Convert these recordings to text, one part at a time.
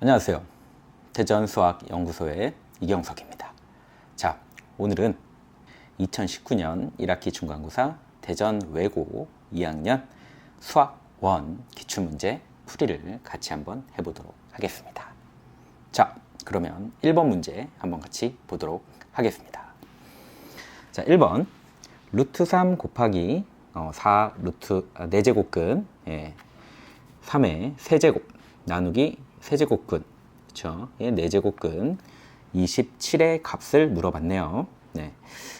안녕하세요. 대전수학연구소의 이경석입니다. 자, 오늘은 2019년 1학기 중간고사 대전외고 2학년 수학 1 기출문제 풀이를 같이 한번 해보도록 하겠습니다. 자, 그러면 1번 문제 한번 같이 보도록 하겠습니다. 자, 1번 루트 3 곱하기 4 루트 4제곱근 3의 세제곱 나누기 세제곱근, 그쵸? 4제곱근 27의 값을 물어봤네요. 네.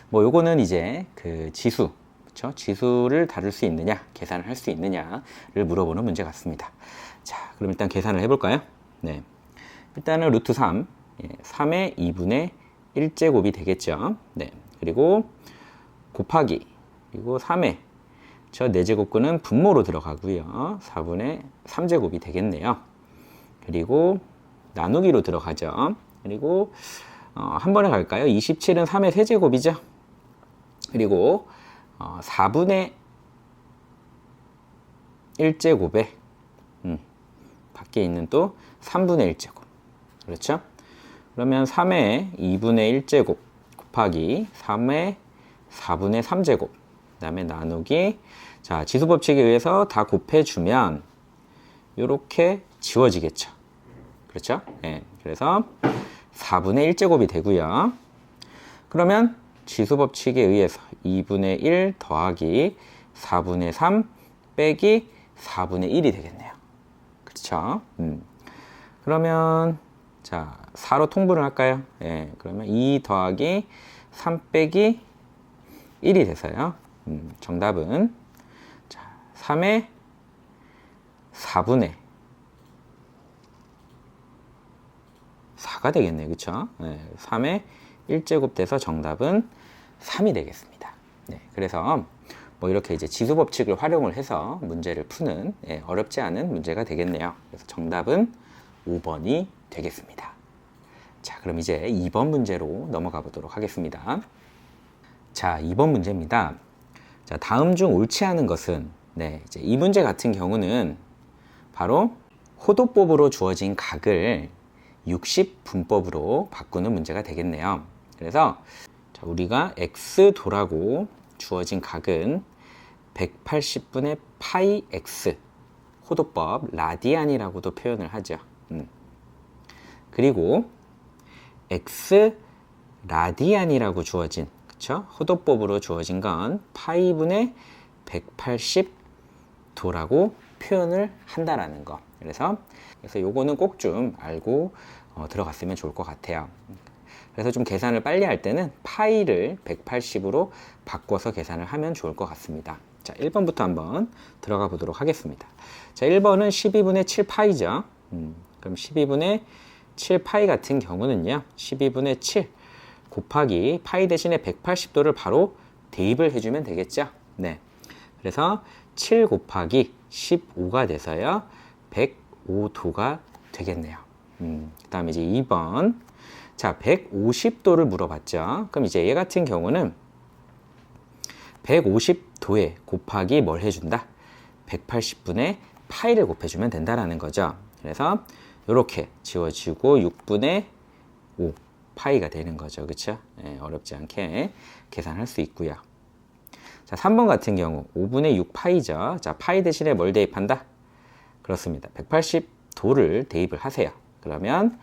뭐 요거는 이제 그 지수, 그쵸? 지수를 다룰 수 있느냐, 계산을 할 수 있느냐를 물어보는 문제 같습니다. 자, 그럼 일단 계산을 해볼까요? 네. 일단은 루트 3, 3의 2분의 1제곱이 되겠죠. 네. 그리고 곱하기, 그리고 3의 저 4제곱근은 분모로 들어가고요. 4분의 3제곱이 되겠네요. 그리고 나누기로 들어가죠. 그리고 한 번에 갈까요? 27은 3의 세제곱이죠. 그리고 4분의 1제곱에 밖에 있는 또 3분의 1제곱. 그렇죠? 그러면 3의 2분의 1제곱 곱하기 3의 4분의 3제곱. 그 다음에 나누기. 자, 지수법칙에 의해서 다 곱해주면 이렇게 지워지겠죠. 그렇죠? 네, 그래서 4분의 1제곱이 되고요. 그러면 지수법칙에 의해서 2분의 1 더하기 4분의 3 빼기 4분의 1이 되겠네요. 그렇죠? 그러면 자, 4로 통분을 할까요? 네, 그러면 2 더하기 3 빼기 1이 돼서요. 정답은 자, 3의 4분의 4가 되겠네요. 그쵸? 네, 3의 1제곱 돼서 정답은 3이 되겠습니다. 네, 그래서 뭐 이렇게 이제 지수법칙을 활용을 해서 문제를 푸는 어렵지 않은 문제가 되겠네요. 그래서 정답은 5번이 되겠습니다. 자, 그럼 이제 2번 문제로 넘어가 보도록 하겠습니다. 자, 2번 문제입니다. 자, 다음 중 옳지 않은 것은 이제 이 문제 같은 경우는 바로 호도법으로 주어진 각을 60분법으로 바꾸는 문제가 되겠네요. 그래서 자, 우리가 x도라고 주어진 각은 180분의 파이 x 호도법 라디안이라고도 표현을 하죠. 그리고 x 라디안이라고 주어진 그쵸? 호도법으로 주어진 건 파이분의 180도라고 표현을 한다라는 거. 그래서 요거는 꼭 좀 알고 들어갔으면 좋을 것 같아요. 그래서 좀 계산을 빨리 할 때는 파이를 180으로 바꿔서 계산을 하면 좋을 것 같습니다. 자, 1번부터 한번 들어가 보도록 하겠습니다. 자, 1번은 12분의 7파이죠. 그럼 12분의 7파이 같은 경우는요. 12분의 7 곱하기 파이 대신에 180도를 바로 대입을 해주면 되겠죠. 네. 그래서 7 곱하기 15가 돼서요. 105도가 되겠네요. 그 다음에 이제 2번. 자, 150도를 물어봤죠. 그럼 이제 얘 같은 경우는 150도에 곱하기 뭘 해준다? 180분의 파이를 곱해주면 된다라는 거죠. 그래서 이렇게 지워지고 6분의 5 파이가 되는 거죠. 그쵸? 네, 어렵지 않게 계산할 수 있고요. 자, 3번 같은 경우 5분의 6 파이죠. 자, 파이 대신에 뭘 대입한다? 그렇습니다. 180도를 대입을 하세요. 그러면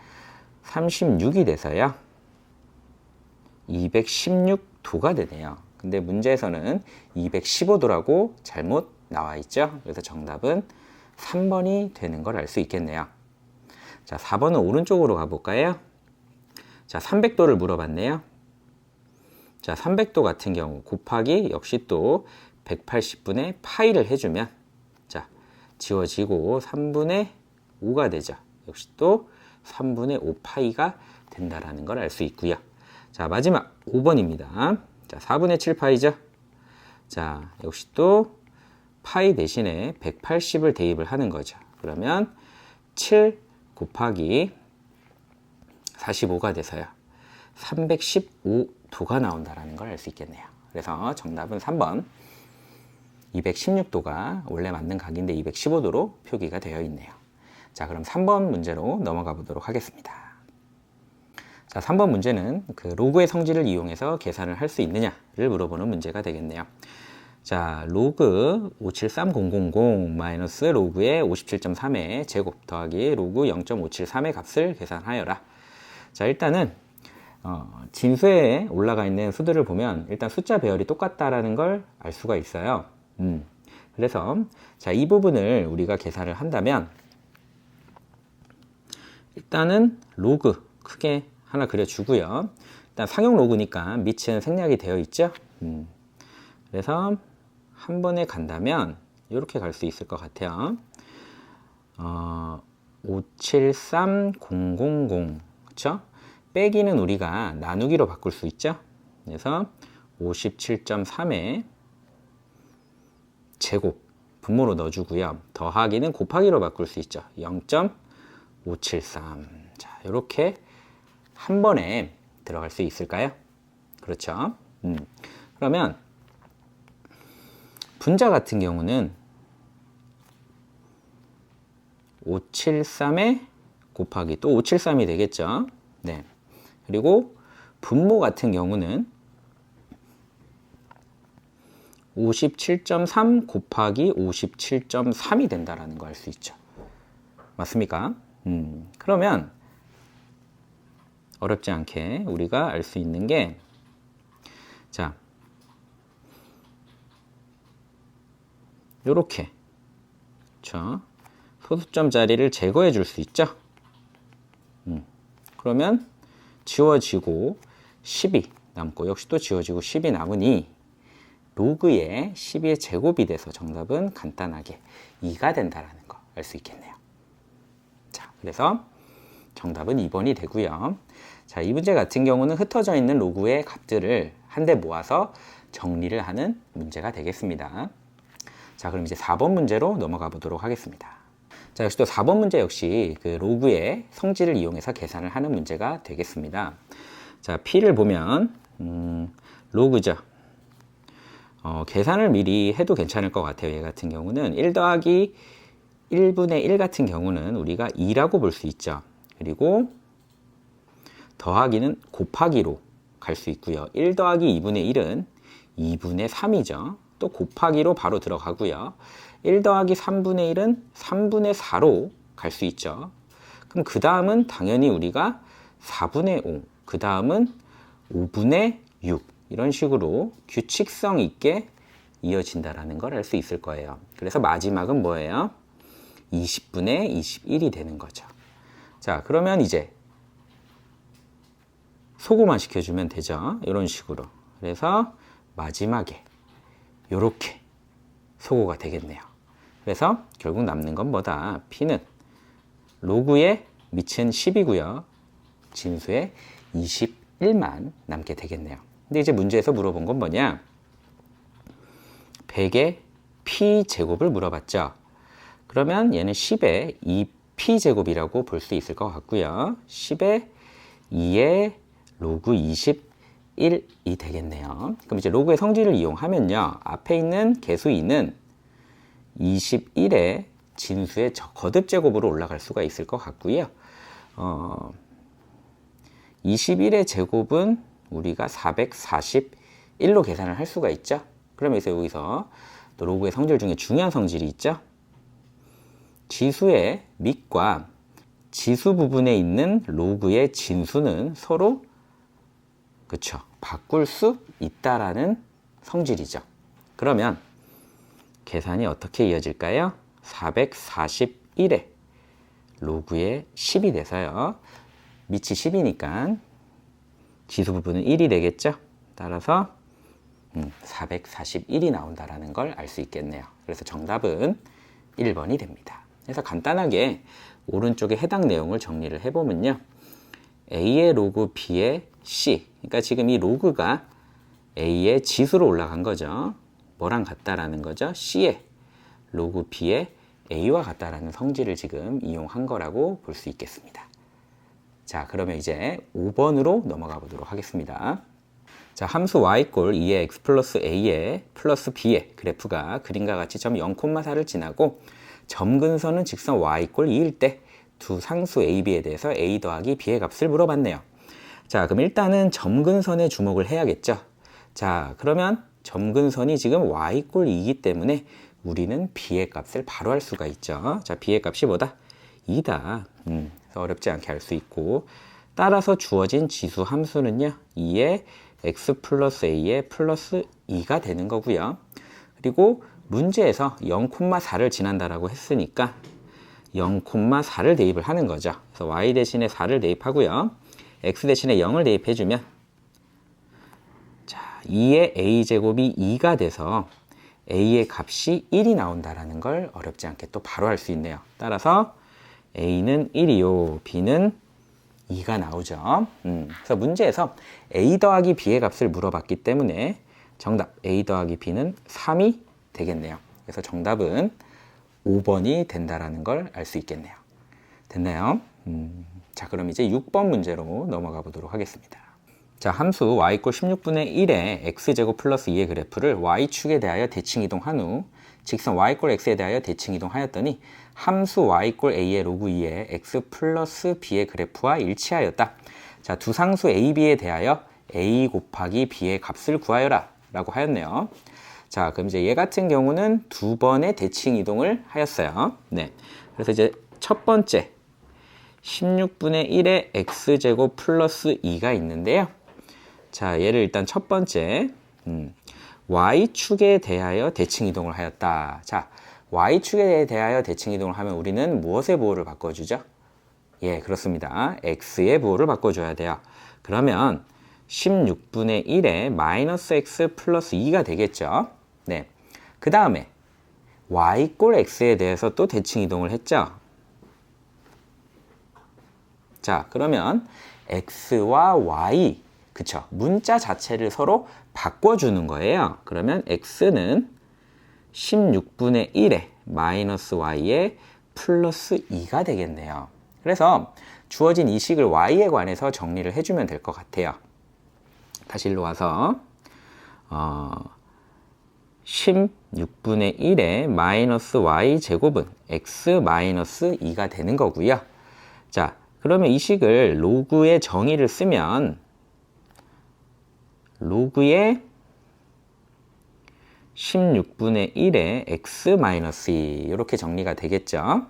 36이 돼서요. 216도가 되네요. 근데 문제에서는 215도라고 잘못 나와 있죠. 그래서 정답은 3번이 되는 걸 알 수 있겠네요. 자, 4번은 오른쪽으로 가볼까요? 자, 300도를 물어봤네요. 자, 300도 같은 경우 곱하기 역시 또 180분의 파이를 해주면 자, 지워지고 3분의 5가 되죠. 역시 또 3분의 5파이가 된다라는 걸 알 수 있고요. 자, 마지막 5번입니다. 자, 4분의 7파이죠. 자, 역시 또 파이 대신에 180을 대입을 하는 거죠. 그러면 7 곱하기 45가 돼서요. 315도가 나온다는 걸 알 수 있겠네요. 그래서 정답은 3번 216도가 원래 맞는 각인데 215도로 표기가 되어 있네요. 자, 그럼 3번 문제로 넘어가 보도록 하겠습니다. 자, 3번 문제는 그 로그의 성질을 이용해서 계산을 할 수 있느냐를 물어보는 문제가 되겠네요. 자, 로그 573000 마이너스 로그의 57.3의 제곱 더하기 로그 0.573의 값을 계산하여라. 자, 일단은 진수에 올라가 있는 수들을 보면 일단 숫자 배열이 똑같다라는 걸 알 수가 있어요. 그래서 자, 이 부분을 우리가 계산을 한다면 일단은 로그 크게 하나 그려주고요. 일단 상용 로그니까 밑은 생략이 되어 있죠. 그래서 한 번에 간다면 이렇게 갈 수 있을 것 같아요. 573000 그쵸? 빼기는 우리가 나누기로 바꿀 수 있죠. 그래서 57.3의 제곱 분모로 넣어주고요. 더하기는 곱하기로 바꿀 수 있죠. 0.573. 자, 이렇게 한 번에 들어갈 수 있을까요? 그렇죠. 그러면 분자 같은 경우는 573에 곱하기 또 573이 되겠죠. 네. 그리고 분모 같은 경우는 57.3 곱하기 57.3이 된다라는 거 알 수 있죠. 맞습니까? 그러면 어렵지 않게 우리가 알 수 있는 게 자, 요렇게 그렇죠? 소수점 자리를 제거해 줄 수 있죠. 그러면 지워지고 10이 남고 역시 또 지워지고 10이 남으니 로그의 12의 제곱이 돼서 정답은 간단하게 2가 된다라는 거 알 수 있겠네요. 자, 그래서 정답은 2번이 되고요. 자, 이 문제 같은 경우는 흩어져 있는 로그의 값들을 한데 모아서 정리를 하는 문제가 되겠습니다. 자, 그럼 이제 4번 문제로 넘어가 보도록 하겠습니다. 자, 역시 또 4번 문제 역시 그 로그의 성질을 이용해서 계산을 하는 문제가 되겠습니다. 자, P를 보면 로그죠. 계산을 미리 해도 괜찮을 것 같아요. 얘 같은 경우는 1 더하기 1분의 1 같은 경우는 우리가 2라고 볼 수 있죠. 그리고 더하기는 곱하기로 갈 수 있고요. 1 더하기 2분의 1은 2분의 3이죠. 또 곱하기로 바로 들어가고요. 1 더하기 3분의 1은 3분의 4로 갈 수 있죠. 그럼 그 다음은 당연히 우리가 4분의 5, 그 다음은 5분의 6 이런 식으로 규칙성 있게 이어진다라는 걸 알 수 있을 거예요. 그래서 마지막은 뭐예요? 20분의 21이 되는 거죠. 자, 그러면 이제 소고만 시켜주면 되죠. 이런 식으로. 그래서 마지막에 이렇게 소고가 되겠네요. 그래서 결국 남는 건 뭐다? P는 로그의 밑은 10이고요. 진수의 21만 남게 되겠네요. 근데 이제 문제에서 물어본 건 뭐냐? 100의 P제곱을 물어봤죠. 그러면 얘는 10의 2P제곱이라고 볼 수 있을 것 같고요. 10의 2의 로그 21이 되겠네요. 그럼 이제 로그의 성질을 이용하면요. 앞에 있는 개수 2는 21의 진수의 거듭제곱으로 올라갈 수가 있을 것 같고요. 21의 제곱은 우리가 441로 계산을 할 수가 있죠. 그러면서 여기서 또 로그의 성질 중에 중요한 성질이 있죠. 지수의 밑과 지수 부분에 있는 로그의 진수는 서로 그쵸 바꿀 수 있다라는 성질이죠. 그러면 계산이 어떻게 이어질까요? 441에 로그의 10이 돼서요. 밑이 10이니까 지수 부분은 1이 되겠죠. 따라서 441이 나온다라는 걸 알 수 있겠네요. 그래서 정답은 1번이 됩니다. 그래서 간단하게 오른쪽에 해당 내용을 정리를 해보면요. A의 로그 B의 C. 그러니까 지금 이 로그가 A의 지수로 올라간 거죠. 뭐랑 같다라는 거죠? C의 로그 B의 A와 같다라는 성질을 지금 이용한 거라고 볼 수 있겠습니다. 자, 그러면 이제 5번으로 넘어가 보도록 하겠습니다. 자, 함수 y 꼴 2의 x 플러스 a의 플러스 b의 그래프가 그림과 같이 점 0,4를 지나고 점근선은 직선 y 꼴 2일 때 두 상수 a, b에 대해서 a 더하기 b의 값을 물어봤네요. 자, 그럼 일단은 점근선에 주목을 해야겠죠. 자, 그러면 점근선이 지금 y 꼴 2이기 때문에 우리는 b의 값을 바로 할 수가 있죠. 자, b의 값이 뭐다? 2다. 그래서 어렵지 않게 할 수 있고, 따라서 주어진 지수 함수는요, 2의 x 플러스 a의 플러스 2가 되는 거고요. 그리고 문제에서 0,4를 지난다라고 했으니까 0,4를 대입을 하는 거죠. 그래서 y 대신에 4를 대입하고요. x 대신에 0을 대입해주면, 자, 2의 a제곱이 2가 돼서 a의 값이 1이 나온다라는 걸 어렵지 않게 또 바로 할 수 있네요. 따라서 a는 1이요, b는 2가 나오죠. 그래서 문제에서 a 더하기 b의 값을 물어봤기 때문에 정답 a 더하기 b는 3이 되겠네요. 그래서 정답은 5번이 된다라는 걸 알 수 있겠네요. 됐나요? 자, 그럼 이제 6번 문제로 넘어가 보도록 하겠습니다. 자, 함수 y 꼴 16분의 1의 x제곱 플러스 2의 그래프를 y축에 대하여 대칭 이동한 후 직선 y 꼴 x에 대하여 대칭 이동하였더니 함수 y 꼴 a의 로그 2의 x 플러스 b의 그래프와 일치하였다. 자, 두 상수 a, b에 대하여 a 곱하기 b의 값을 구하여라 라고 하였네요. 자, 그럼 이제 얘 같은 경우는 두 번의 대칭 이동을 하였어요. 네. 그래서 이제 첫 번째 16분의 1의 x제곱 플러스 2가 있는데요. 자, 얘를 일단 첫 번째 y축에 대하여 대칭 이동을 하였다. 자, y축에 대하여 대칭 이동을 하면 우리는 무엇의 부호를 바꿔주죠? 예, 그렇습니다. x의 부호를 바꿔줘야 돼요. 그러면 16분의 1에 마이너스 x 플러스 2가 되겠죠. 네. 그 다음에 y 꼴 x에 대해서 또 대칭 이동을 했죠. 자, 그러면 x와 y, 그쵸? 문자 자체를 서로 바꿔주는 거예요. 그러면 x는 16분의 1에 마이너스 y에 플러스 2가 되겠네요. 그래서 주어진 이 식을 y에 관해서 정리를 해주면 될 것 같아요. 다시 일로 와서 16분의 1에 마이너스 y 제곱은 x 마이너스 2가 되는 거고요. 자, 그러면 이 식을 로그의 정의를 쓰면 로그의 16분의 1에 x 마이너스 2 이렇게 정리가 되겠죠.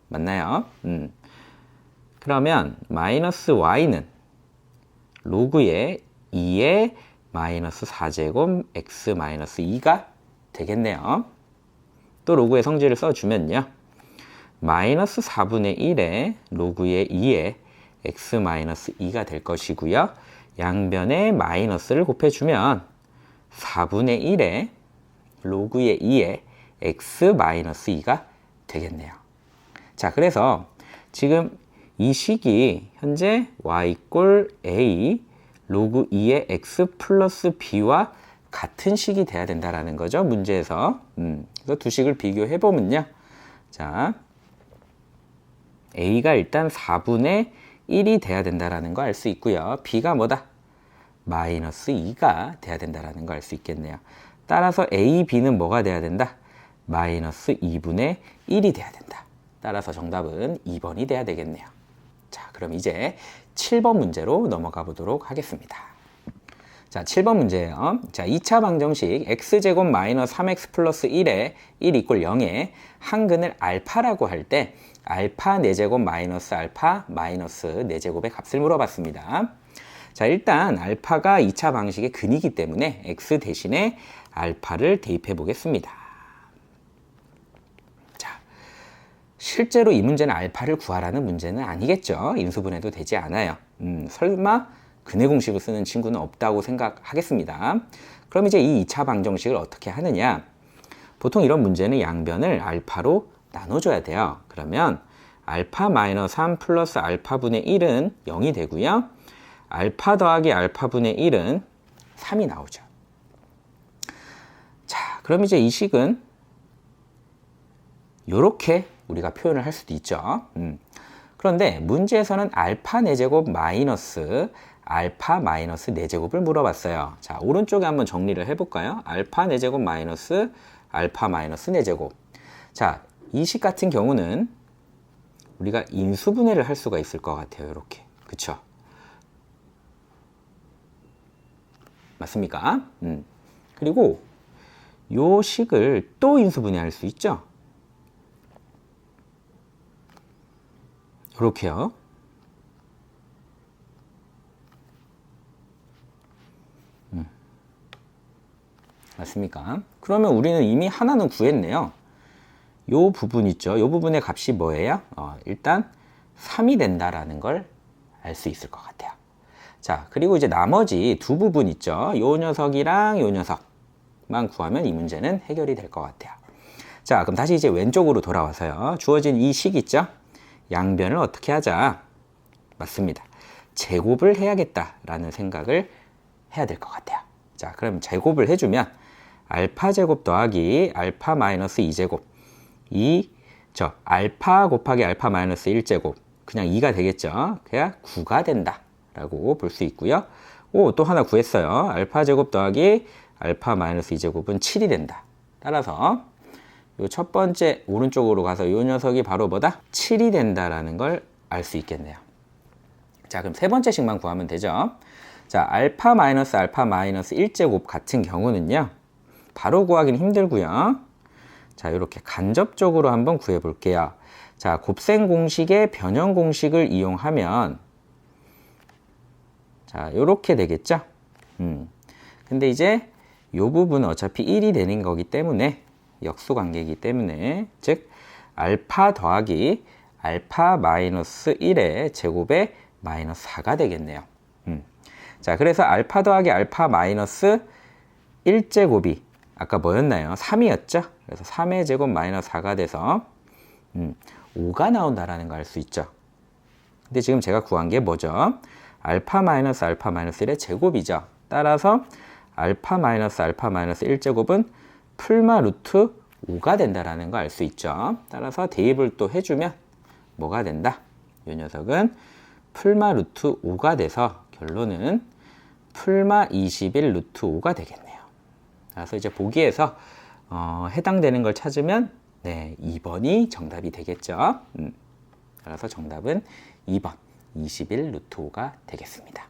맞나요? 그러면 마이너스 y는 로그의 2의 마이너스 4제곱 x 마이너스 2가 되겠네요. 또 로그의 성질을 써주면요. 마이너스 4분의 1에 로그의 2의 x 마이너스 2가 될 것이고요. 양변에 마이너스를 곱해주면 4분의 1에 로그의 2의 x 마이너스 2가 되겠네요. 자, 그래서 지금 이 식이 현재 y 꼴 a 로그 2의 x 플러스 b와 같은 식이 돼야 된다라는 거죠. 문제에서. 그래서 두 식을 비교해 보면요. 자, a가 일단 4분의 1이 돼야 된다라는 거 알 수 있고요. b가 뭐다? 마이너스 2가 돼야 된다라는 거 알 수 있겠네요. 따라서 a, b는 뭐가 돼야 된다? 마이너스 2분의 1이 돼야 된다. 따라서 정답은 2번이 돼야 되겠네요. 자, 그럼 이제 7번 문제로 넘어가 보도록 하겠습니다. 자, 7번 문제예요. 자, 2차 방정식 x제곱 마이너스 3x 플러스 1에 1 이꼴 0에 한근을 알파라고 할 때 알파 4제곱 마이너스 알파 마이너스 4제곱의 값을 물어봤습니다. 자, 일단 알파가 2차 방식의 근이기 때문에 x 대신에 알파를 대입해 보겠습니다. 자, 실제로 이 문제는 알파를 구하라는 문제는 아니겠죠. 인수분해도 되지 않아요. 설마 근해 공식을 쓰는 친구는 없다고 생각하겠습니다. 그럼 이제 이 2차 방정식을 어떻게 하느냐? 보통 이런 문제는 양변을 알파로 나눠줘야 돼요. 그러면 알파 마이너스 3 플러스 알파분의 1은 0이 되고요. 알파 더하기 알파분의 1은 3이 나오죠. 자, 그럼 이제 이 식은 이렇게 우리가 표현을 할 수도 있죠. 그런데 문제에서는 알파 4제곱 마이너스 알파 마이너스 4제곱을 물어봤어요. 자, 오른쪽에 한번 정리를 해볼까요? 알파 4제곱 마이너스 알파 마이너스 4제곱. 자, 이 식 같은 경우는 우리가 인수분해를 할 수가 있을 것 같아요. 이렇게. 그쵸? 맞습니까? 그리고 요 식을 또 인수분해할 수 있죠? 이렇게요. 맞습니까? 그러면 우리는 이미 하나는 구했네요. 요 부분 있죠? 요 부분의 값이 뭐예요? 일단 3이 된다라는 걸 알 수 있을 것 같아요. 자, 그리고 이제 나머지 두 부분 있죠? 요 녀석이랑 요 녀석만 구하면 이 문제는 해결이 될 것 같아요. 자, 그럼 다시 이제 왼쪽으로 돌아와서요. 주어진 이 식 있죠? 양변을 어떻게 하자? 맞습니다. 제곱을 해야겠다라는 생각을 해야 될 것 같아요. 자, 그럼 제곱을 해주면 알파 제곱 더하기 알파 마이너스 2제곱 알파 곱하기 알파 마이너스 1제곱 그냥 2가 되겠죠. 그래야 9가 된다 라고 볼 수 있고요. 또 하나 구했어요. 알파 제곱 더하기 알파 마이너스 2제곱은 7이 된다. 따라서 요 첫 번째 오른쪽으로 가서 요 녀석이 바로 뭐다? 7이 된다라는 걸 알 수 있겠네요. 자, 그럼 세 번째 식만 구하면 되죠. 자, 알파 마이너스 1제곱 같은 경우는요. 바로 구하기는 힘들고요. 자, 이렇게 간접적으로 한번 구해 볼게요. 자, 곱셈 공식의 변형 공식을 이용하면 자, 요렇게 되겠죠? 근데 이제 요 부분은 어차피 1이 되는 거기 때문에 역수 관계이기 때문에 즉 알파 더하기 알파 마이너스 1의 제곱에 마이너스 4가 되겠네요. 자, 그래서 알파 더하기 알파 마이너스 1제곱이 아까 뭐였나요? 3이었죠? 그래서 3의 제곱 마이너스 4가 돼서 5가 나온다라는 걸 알 수 있죠. 근데 지금 제가 구한 게 뭐죠? 알파 마이너스 1의 제곱이죠. 따라서 알파 마이너스 1제곱은 풀마 루트 5가 된다라는 걸 알 수 있죠. 따라서 대입을 또 해주면 뭐가 된다? 이 녀석은 풀마 루트 5가 돼서 결론은 풀마 21 루트 5가 되겠네요. 그래서 이제 보기에서 해당되는 걸 찾으면 네, 2번이 정답이 되겠죠. 그래서 정답은 2번 21 루트 5가 되겠습니다.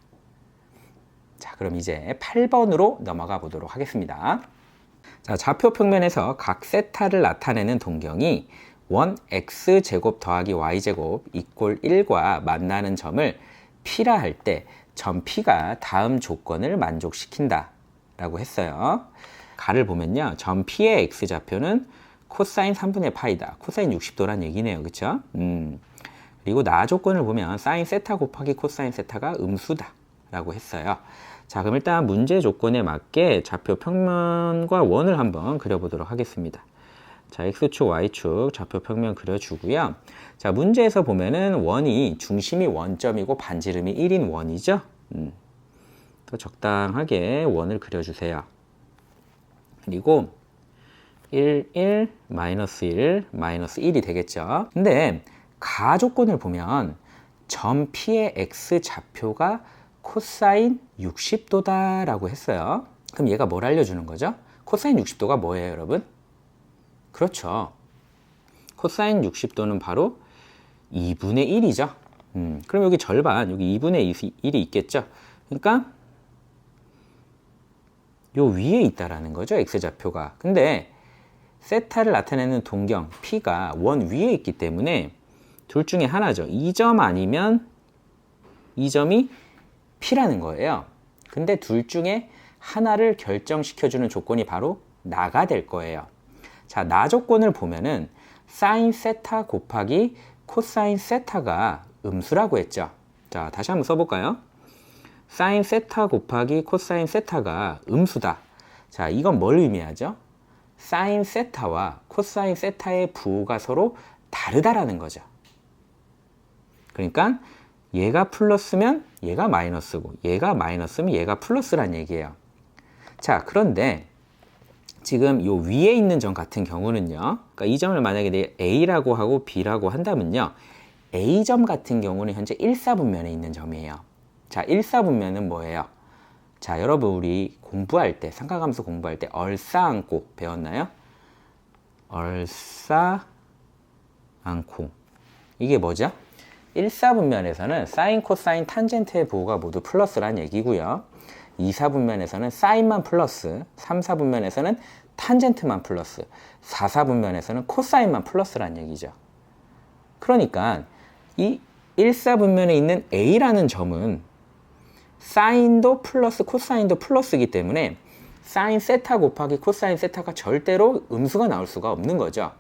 자, 그럼 이제 8번으로 넘어가 보도록 하겠습니다. 자, 좌표 평면에서 각 세타를 나타내는 동경이 원 x제곱 더하기 y제곱 이꼴 1과 만나는 점을 P라 할 때 점 P가 다음 조건을 만족시킨다 라고 했어요. 가를 보면요. 점 P의 x좌표는 코사인 3분의 파이다. 코사인 60도란 얘기네요. 그쵸? 그리고 나 조건을 보면 사인 세타 곱하기 코사인 세타가 음수다 라고 했어요. 자, 그럼 일단 문제 조건에 맞게 좌표 평면과 원을 한번 그려보도록 하겠습니다. 자, x축, y축 좌표 평면 그려주고요. 자, 문제에서 보면은 원이 중심이 원점이고 반지름이 1인 원이죠. 또 적당하게 원을 그려주세요. 그리고 1, 1, 마이너스 1, 마이너스 1이 되겠죠. 근데 가 조건을 보면 점 P의 x좌표가 코사인 60도다 라고 했어요. 그럼 얘가 뭘 알려주는 거죠? 코사인 60도가 뭐예요, 여러분? 그렇죠. 코사인 60도는 바로 2분의 1이죠. 그럼 여기 절반, 여기 2분의 1이 있겠죠. 그러니까 요 위에 있다라는 거죠, x좌표가. 근데 세타를 나타내는 동경 P가 원 위에 있기 때문에 둘 중에 하나죠. 이 점 아니면 이 점이 P라는 거예요. 근데 둘 중에 하나를 결정시켜주는 조건이 바로 나가 될 거예요. 자, 나 조건을 보면은 사인 세타 곱하기 코사인 세타가 음수라고 했죠. 자, 다시 한번 써볼까요? 사인 세타 곱하기 코사인 세타가 음수다. 자, 이건 뭘 의미하죠? 사인 세타와 코사인 세타의 부호가 서로 다르다라는 거죠. 그러니까 얘가 플러스면 얘가 마이너스고 얘가 마이너스면 얘가 플러스란 얘기예요. 자, 그런데 지금 요 위에 있는 점 같은 경우는요. 그러니까 이 점을 만약에 내 A라고 하고 B라고 한다면요. A점 같은 경우는 현재 1사분면에 있는 점이에요. 자, 1사분면은 뭐예요? 자, 여러분 우리 공부할 때, 삼각함수 공부할 때 얼싸안고 배웠나요? 얼싸안고. 이게 뭐죠? 1사분면에서는 사인, 코사인, 탄젠트의 부호가 모두 플러스란 얘기고요. 2사분면에서는 사인만 플러스, 3사분면에서는 탄젠트만 플러스, 4사분면에서는 코사인만 플러스란 얘기죠. 그러니까 이 1사분면에 있는 A라는 점은 사인도 플러스 코사인도 플러스이기 때문에 사인 세타 곱하기 코사인 세타가 절대로 음수가 나올 수가 없는 거죠.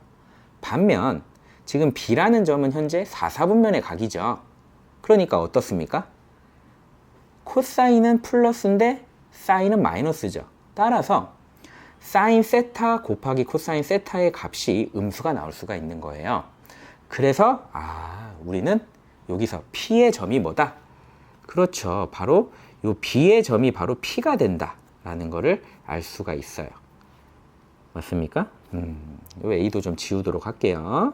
반면 지금 B라는 점은 현재 4사분면의 각이죠. 그러니까 어떻습니까? 코사인은 플러스인데 사인은 마이너스죠. 따라서 사인 세타 곱하기 코사인 세타의 값이 음수가 나올 수가 있는 거예요. 그래서 우리는 여기서 P의 점이 뭐다? 그렇죠. 바로 이 B의 점이 바로 P가 된다라는 거를 알 수가 있어요. 맞습니까? 이 A도 좀 지우도록 할게요.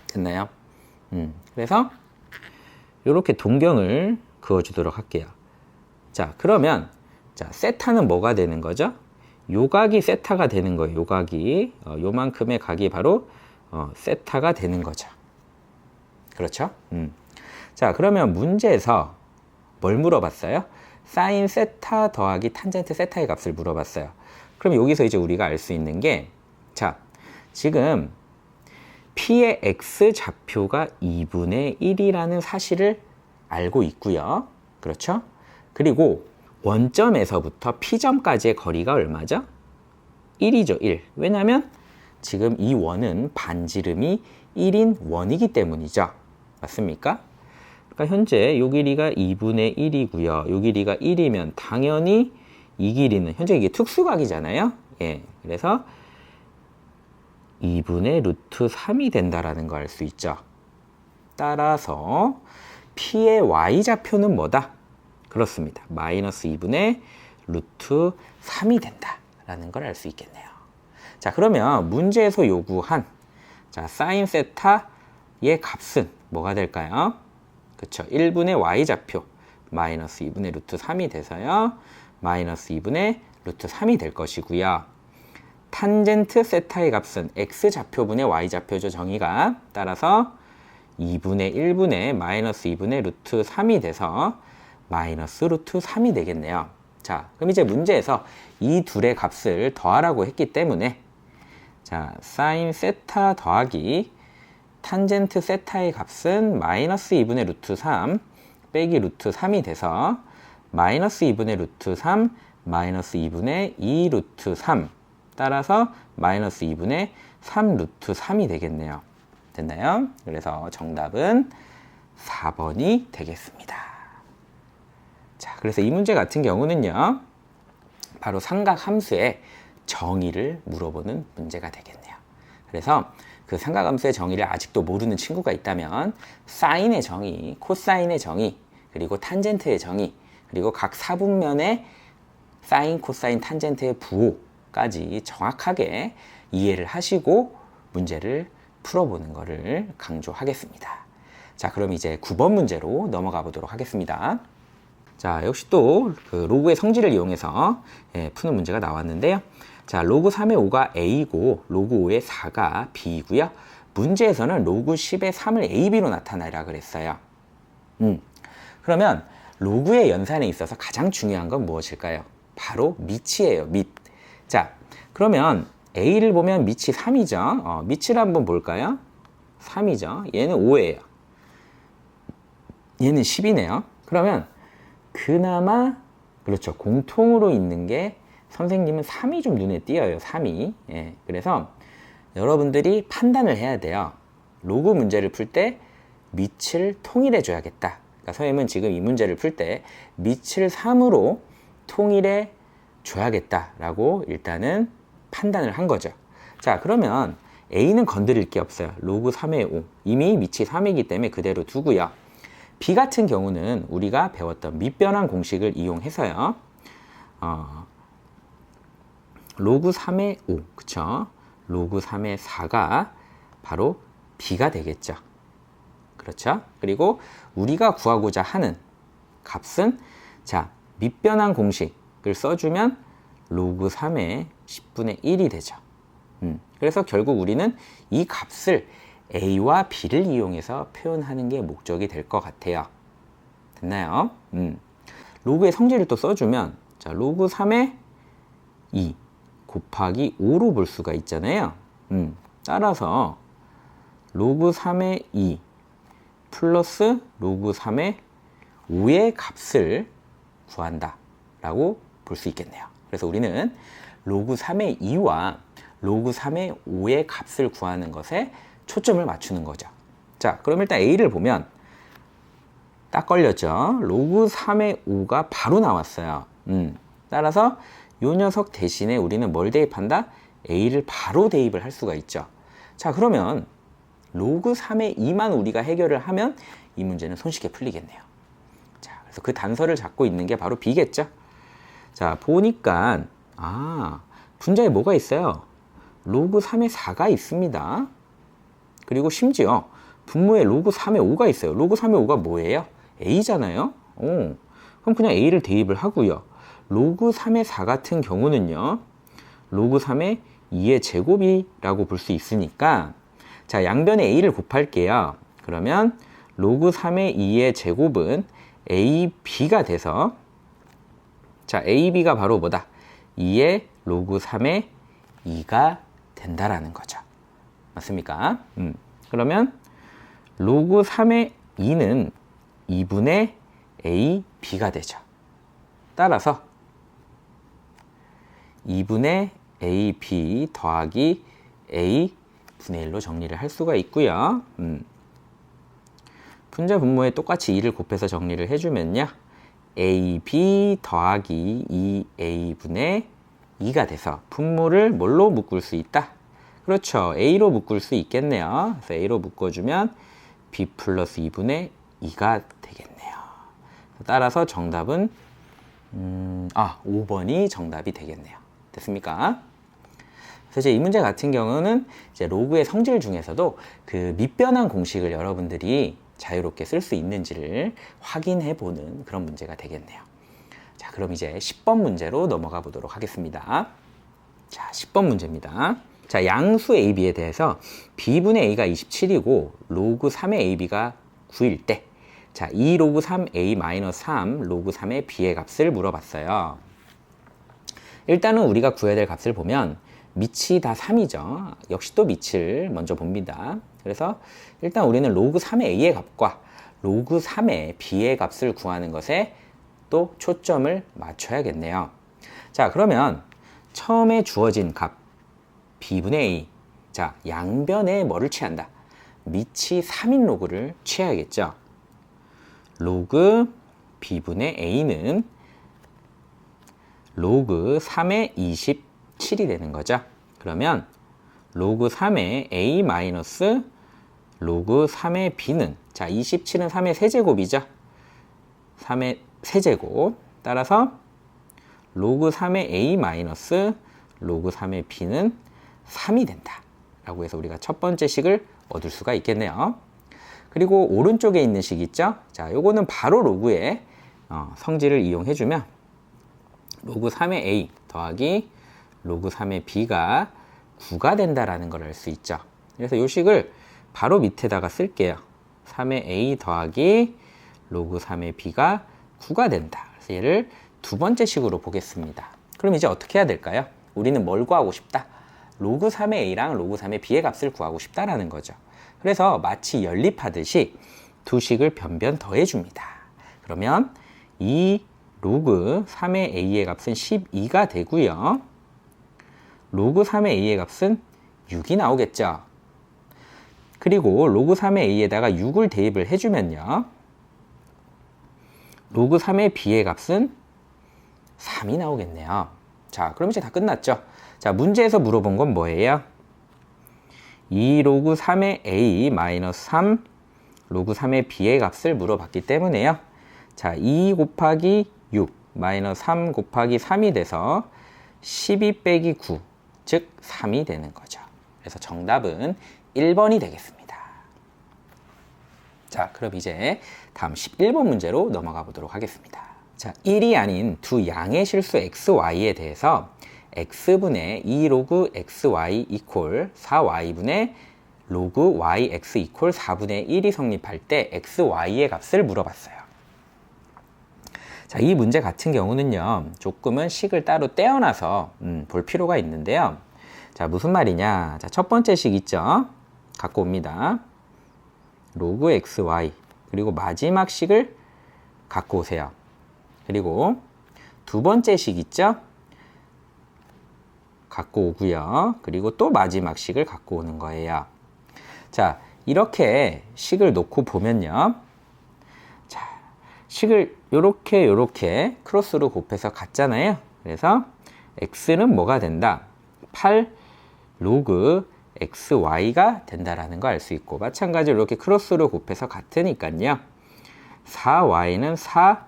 됐나요? 그래서 이렇게 동경을 그어주도록 할게요. 자, 그러면 자, 세타는 뭐가 되는 거죠? 요각이 세타가 되는 거예요. 요각이 요만큼의 각이 바로 세타가 되는 거죠. 그렇죠? 자, 그러면 문제에서 뭘 물어봤어요? 사인 세타 더하기 탄젠트 세타의 값을 물어봤어요. 그럼 여기서 이제 우리가 알 수 있는 게, 자, 지금 P의 X 좌표가 2분의 1이라는 사실을 알고 있고요. 그렇죠? 그리고 원점에서부터 P점까지의 거리가 얼마죠? 1이죠, 1. 왜냐하면 지금 이 원은 반지름이 1인 원이기 때문이죠. 맞습니까? 그러니까 현재 요 길이가 2분의 1이고요. 요 길이가 1이면 당연히 이 길이는 현재 이게 특수각이잖아요. 예, 그래서 2분의 루트 3이 된다라는 걸 알 수 있죠. 따라서 P의 Y좌표는 뭐다? 그렇습니다. 마이너스 2분의 루트 3이 된다라는 걸 알 수 있겠네요. 자, 그러면 문제에서 요구한 자, 사인 세타의 값은 뭐가 될까요? 그쵸. 1분의 Y좌표 마이너스 2분의 루트 3이 돼서요. 마이너스 2분의 루트 3이 될 것이고요. 탄젠트 세타의 값은 X좌표분의 Y좌표죠, 정의가. 따라서 2분의 1분의 마이너스 2분의 루트 3이 돼서 마이너스 루트 3이 되겠네요. 자, 그럼 이제 문제에서 이 둘의 값을 더하라고 했기 때문에 자, 사인 세타 더하기 탄젠트 세타의 값은 마이너스 2분의 루트 3 빼기 루트 3이 돼서 마이너스 2분의 루트 3 마이너스 2분의 2 루트 3 따라서 마이너스 2분의 3 루트 3이 되겠네요. 됐나요? 그래서 정답은 4번이 되겠습니다. 자, 그래서 이 문제 같은 경우는요, 바로 삼각함수의 정의를 물어보는 문제가 되겠네요. 그래서 그 삼각함수의 정의를 아직도 모르는 친구가 있다면 사인의 정의, 코사인의 정의, 그리고 탄젠트의 정의, 그리고 각 사분면의 사인, 코사인, 탄젠트의 부호까지 정확하게 이해를 하시고 문제를 풀어보는 것을 강조하겠습니다. 자, 그럼 이제 9번 문제로 넘어가 보도록 하겠습니다. 자, 역시 또 그 로그의 성질을 이용해서 푸는 문제가 나왔는데요. 자, 로그 3의 5가 A이고 로그 5의 4가 B이고요. 문제에서는 로그 10의 3을 AB로 나타내라 그랬어요. 그러면 로그의 연산에 있어서 가장 중요한 건 무엇일까요? 바로 밑이에요, 밑. 자, 그러면 A를 보면 밑이 3이죠. 밑을 한번 볼까요? 3이죠. 얘는 5예요. 얘는 10이네요. 그러면 그나마 그렇죠. 공통으로 있는 게 선생님은 3이 좀 눈에 띄어요. 3이. 예, 그래서 여러분들이 판단을 해야 돼요. 로그 문제를 풀 때 밑을 통일해 줘야겠다. 그러니까 선생님은 지금 이 문제를 풀 때 밑을 3으로 통일해 줘야겠다라고 일단은 판단을 한 거죠. 자, 그러면 A는 건드릴 게 없어요. 로그 3의 5. 이미 밑이 3이기 때문에 그대로 두고요. B 같은 경우는 우리가 배웠던 밑변환 공식을 이용해서요. 로그 3의 5, 그쵸? 로그 3의 4가 바로 B가 되겠죠. 그렇죠? 그리고 우리가 구하고자 하는 값은 자, 밑변환 공식을 써주면 로그 3의 10분의 1이 되죠. 그래서 결국 우리는 이 값을 a와 b를 이용해서 표현하는 게 목적이 될 것 같아요. 됐나요? 로그의 성질을 또 써주면 자, 로그 3의 2 곱하기 5로 볼 수가 있잖아요. 따라서 로그 3의 2 플러스 로그 3의 5의 값을 구한다 라고 볼 수 있겠네요. 그래서 우리는 로그 3의 2와 로그 3의 5의 값을 구하는 것에 초점을 맞추는 거죠. 자, 그럼 일단 A를 보면 딱 걸렸죠. 로그 3의 5가 바로 나왔어요. 따라서 이 녀석 대신에 우리는 뭘 대입한다? A를 바로 대입을 할 수가 있죠. 자, 그러면 로그 3의 2만 우리가 해결을 하면 이 문제는 손쉽게 풀리겠네요. 자, 그래서 그 단서를 잡고 있는 게 바로 B겠죠. 자, 보니까 분자에 뭐가 있어요? 로그 3의 4가 있습니다. 그리고 심지어 분모에 로그 3의 5가 있어요. 로그 3의 5가 뭐예요? A잖아요. 그럼 그냥 A를 대입을 하고요. 로그 3의 4 같은 경우는요. 로그 3의 2의 제곱이라고 볼 수 있으니까 자, 양변에 A를 곱할게요. 그러면 로그 3의 2의 제곱은 AB가 돼서 자, AB가 바로 뭐다? 2의 로그 3의 2가 된다라는 거죠. 맞습니까? 그러면 로그 3의 2는 2분의 AB가 되죠. 따라서 2분의 AB 더하기 A 분의 1로 정리를 할 수가 있고요. 분자 분모에 똑같이 2를 곱해서 정리를 해주면요. AB 더하기 2A분의 2가 돼서 분모를 뭘로 묶을 수 있다? 그렇죠. A로 묶을 수 있겠네요. 그래서 A로 묶어주면 B 플러스 2분의 2가 되겠네요. 따라서 정답은 5번이 정답이 되겠네요. 됐습니까? 그래서 이제 이 문제 같은 경우는 이제 로그의 성질 중에서도 그 밑변환 공식을 여러분들이 자유롭게 쓸 수 있는지를 확인해 보는 그런 문제가 되겠네요. 자, 그럼 이제 10번 문제로 넘어가 보도록 하겠습니다. 자, 10번 문제입니다. 자, 양수 AB에 대해서 B분의 A가 27이고 로그 3의 AB가 9일 때 자, 2 로그 3A-3 로그 3의 B의 값을 물어봤어요. 일단은 우리가 구해야 될 값을 보면 밑이 다 3이죠. 역시 또 밑을 먼저 봅니다. 그래서 일단 우리는 로그 3의 A의 값과 로그 3의 B의 값을 구하는 것에 또 초점을 맞춰야겠네요. 자, 그러면 처음에 주어진 값 B분의 A. 자, 양변에 뭐를 취한다? 밑이 3인 로그를 취해야겠죠. 로그 B분의 A는 로그 3의 27이 되는 거죠. 그러면 로그 3의 A 마이너스 로그 3의 B는 자, 27은 3의 세제곱이죠. 3의 세제곱. 따라서 로그 3의 A 마이너스 로그 3의 B는 3이 된다. 라고 해서 우리가 첫 번째 식을 얻을 수가 있겠네요. 그리고 오른쪽에 있는 식 있죠? 자, 요거는 바로 로그의 성질을 이용해주면 로그 3의 A 더하기 로그 3의 B가 9가 된다라는 걸 알 수 있죠. 그래서 이 식을 바로 밑에다가 쓸게요. 3의 A 더하기 로그 3의 B가 9가 된다. 그래서 얘를 두 번째 식으로 보겠습니다. 그럼 이제 어떻게 해야 될까요? 우리는 뭘 구하고 싶다? 로그 3의 A랑 로그 3의 B의 값을 구하고 싶다라는 거죠. 그래서 마치 연립하듯이 두 식을 변변 더해줍니다. 그러면 이 로그 3의 A의 값은 12가 되고요. 로그 3의 A의 값은 6이 나오겠죠. 그리고 로그 3의 A에다가 6을 대입을 해주면요. 로그 3의 B의 값은 3이 나오겠네요. 자, 그럼 이제 다 끝났죠. 자, 문제에서 물어본 건 뭐예요? 2 로그 3의 A 마이너스 3 로그 3의 B의 값을 물어봤기 때문에요. 자, 2 곱하기 6 마이너스 3 곱하기 3이 돼서 12 빼기 9, 즉 3이 되는 거죠. 그래서 정답은 1번이 되겠습니다. 자, 그럼 이제 다음 11번 문제로 넘어가 보도록 하겠습니다. 자, 1이 아닌 두 양의 실수 xy에 대해서 x분의 2 로그 xy 이퀄 4y분의 로그 yx 이퀄 4분의 1이 성립할 때 xy의 값을 물어봤어요. 자, 이 문제 같은 경우는요, 조금은 식을 따로 떼어놔서 볼 필요가 있는데요. 자, 무슨 말이냐. 자, 첫 번째 식 있죠? 갖고 옵니다. 로그 xy. 그리고 마지막 식을 갖고 오세요. 그리고 두 번째 식 있죠? 갖고 오고요. 그리고 또 마지막 식을 갖고 오는 거예요. 자, 이렇게 식을 놓고 보면요. 자, 식을 요렇게 크로스로 곱해서 갔잖아요. 그래서 x는 뭐가 된다? 8 로그 xy가 된다라는 거 알 수 있고, 마찬가지로 이렇게 크로스로 곱해서 같으니까요. 4y는 4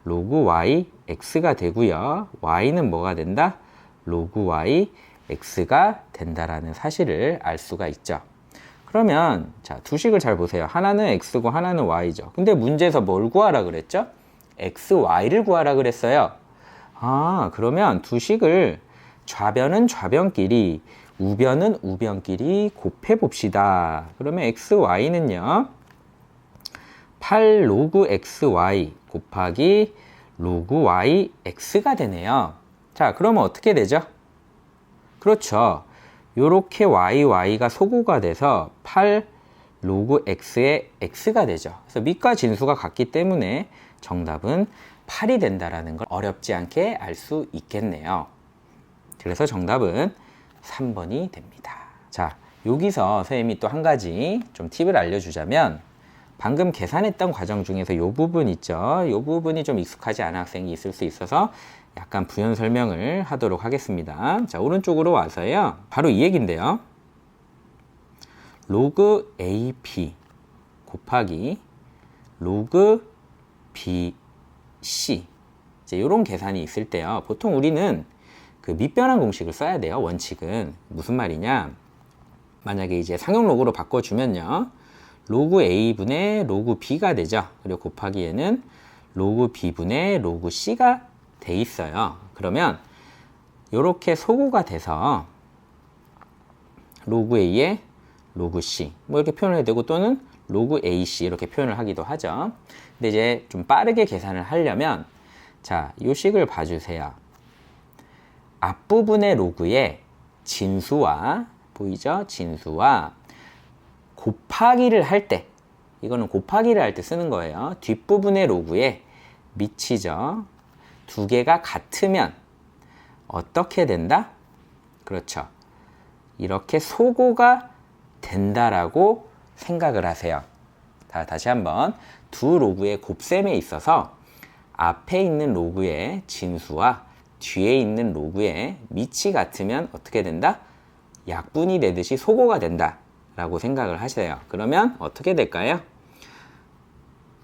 로그 y x가 되고요. y는 뭐가 된다? 로그 y x가 된다라는 사실을 알 수가 있죠. 그러면 자, 두 식을 잘 보세요. 하나는 x고 하나는 y죠. 근데 문제에서 뭘 구하라 그랬죠? xy를 구하라 그랬어요. 아, 그러면 두 식을 좌변은 좌변끼리, 우변은 우변끼리 곱해 봅시다. 그러면 xy는요, 8 로그 xy 곱하기 로그 y x가 되네요. 자, 그러면 어떻게 되죠? 그렇죠. 요렇게 y가 소구가 돼서 8 로그 x의 x가 되죠. 그래서 밑과 진수가 같기 때문에 정답은 8이 된다라는 걸 어렵지 않게 알 수 있겠네요. 그래서 정답은 3번이 됩니다. 자, 여기서 선생님이 또 한 가지 좀 팁을 알려주자면, 방금 계산했던 과정 중에서 이 부분 있죠. 이 부분이 좀 익숙하지 않은 학생이 있을 수 있어서 약간 부연 설명을 하도록 하겠습니다. 자, 오른쪽으로 와서요. 바로 이 얘기인데요. 로그 AP 곱하기 로그 BC. 이제 이런 계산이 있을 때요. 보통 우리는 그 밑변환 공식을 써야 돼요. 원칙은. 무슨 말이냐. 만약에 이제 상용 로그로 바꿔주면요. 로그 A분의 로그 B가 되죠. 그리고 곱하기 얘는 로그 B분의 로그 C가 돼 있어요. 그러면 이렇게 소구가 돼서 로그 A에 로그 C 뭐 이렇게 표현을 해도 되고, 또는 로그 AC 이렇게 표현을 하기도 하죠. 근데 이제 좀 빠르게 계산을 하려면, 자, 이 식을 봐주세요. 앞부분의 로그에 진수와, 보이죠? 진수와 곱하기를 할 때, 이거는 곱하기를 할 때 쓰는 거예요. 뒷부분의 로그에 밑이죠. 두 개가 같으면 어떻게 된다? 그렇죠. 이렇게 소고가 된다라고 생각을 하세요. 다시 한번, 두 로그의 곱셈에 있어서 앞에 있는 로그의 진수와 뒤에 있는 로그의 밑이 같으면 어떻게 된다? 약분이 되듯이 소고가 된다 라고 생각을 하세요. 그러면 어떻게 될까요?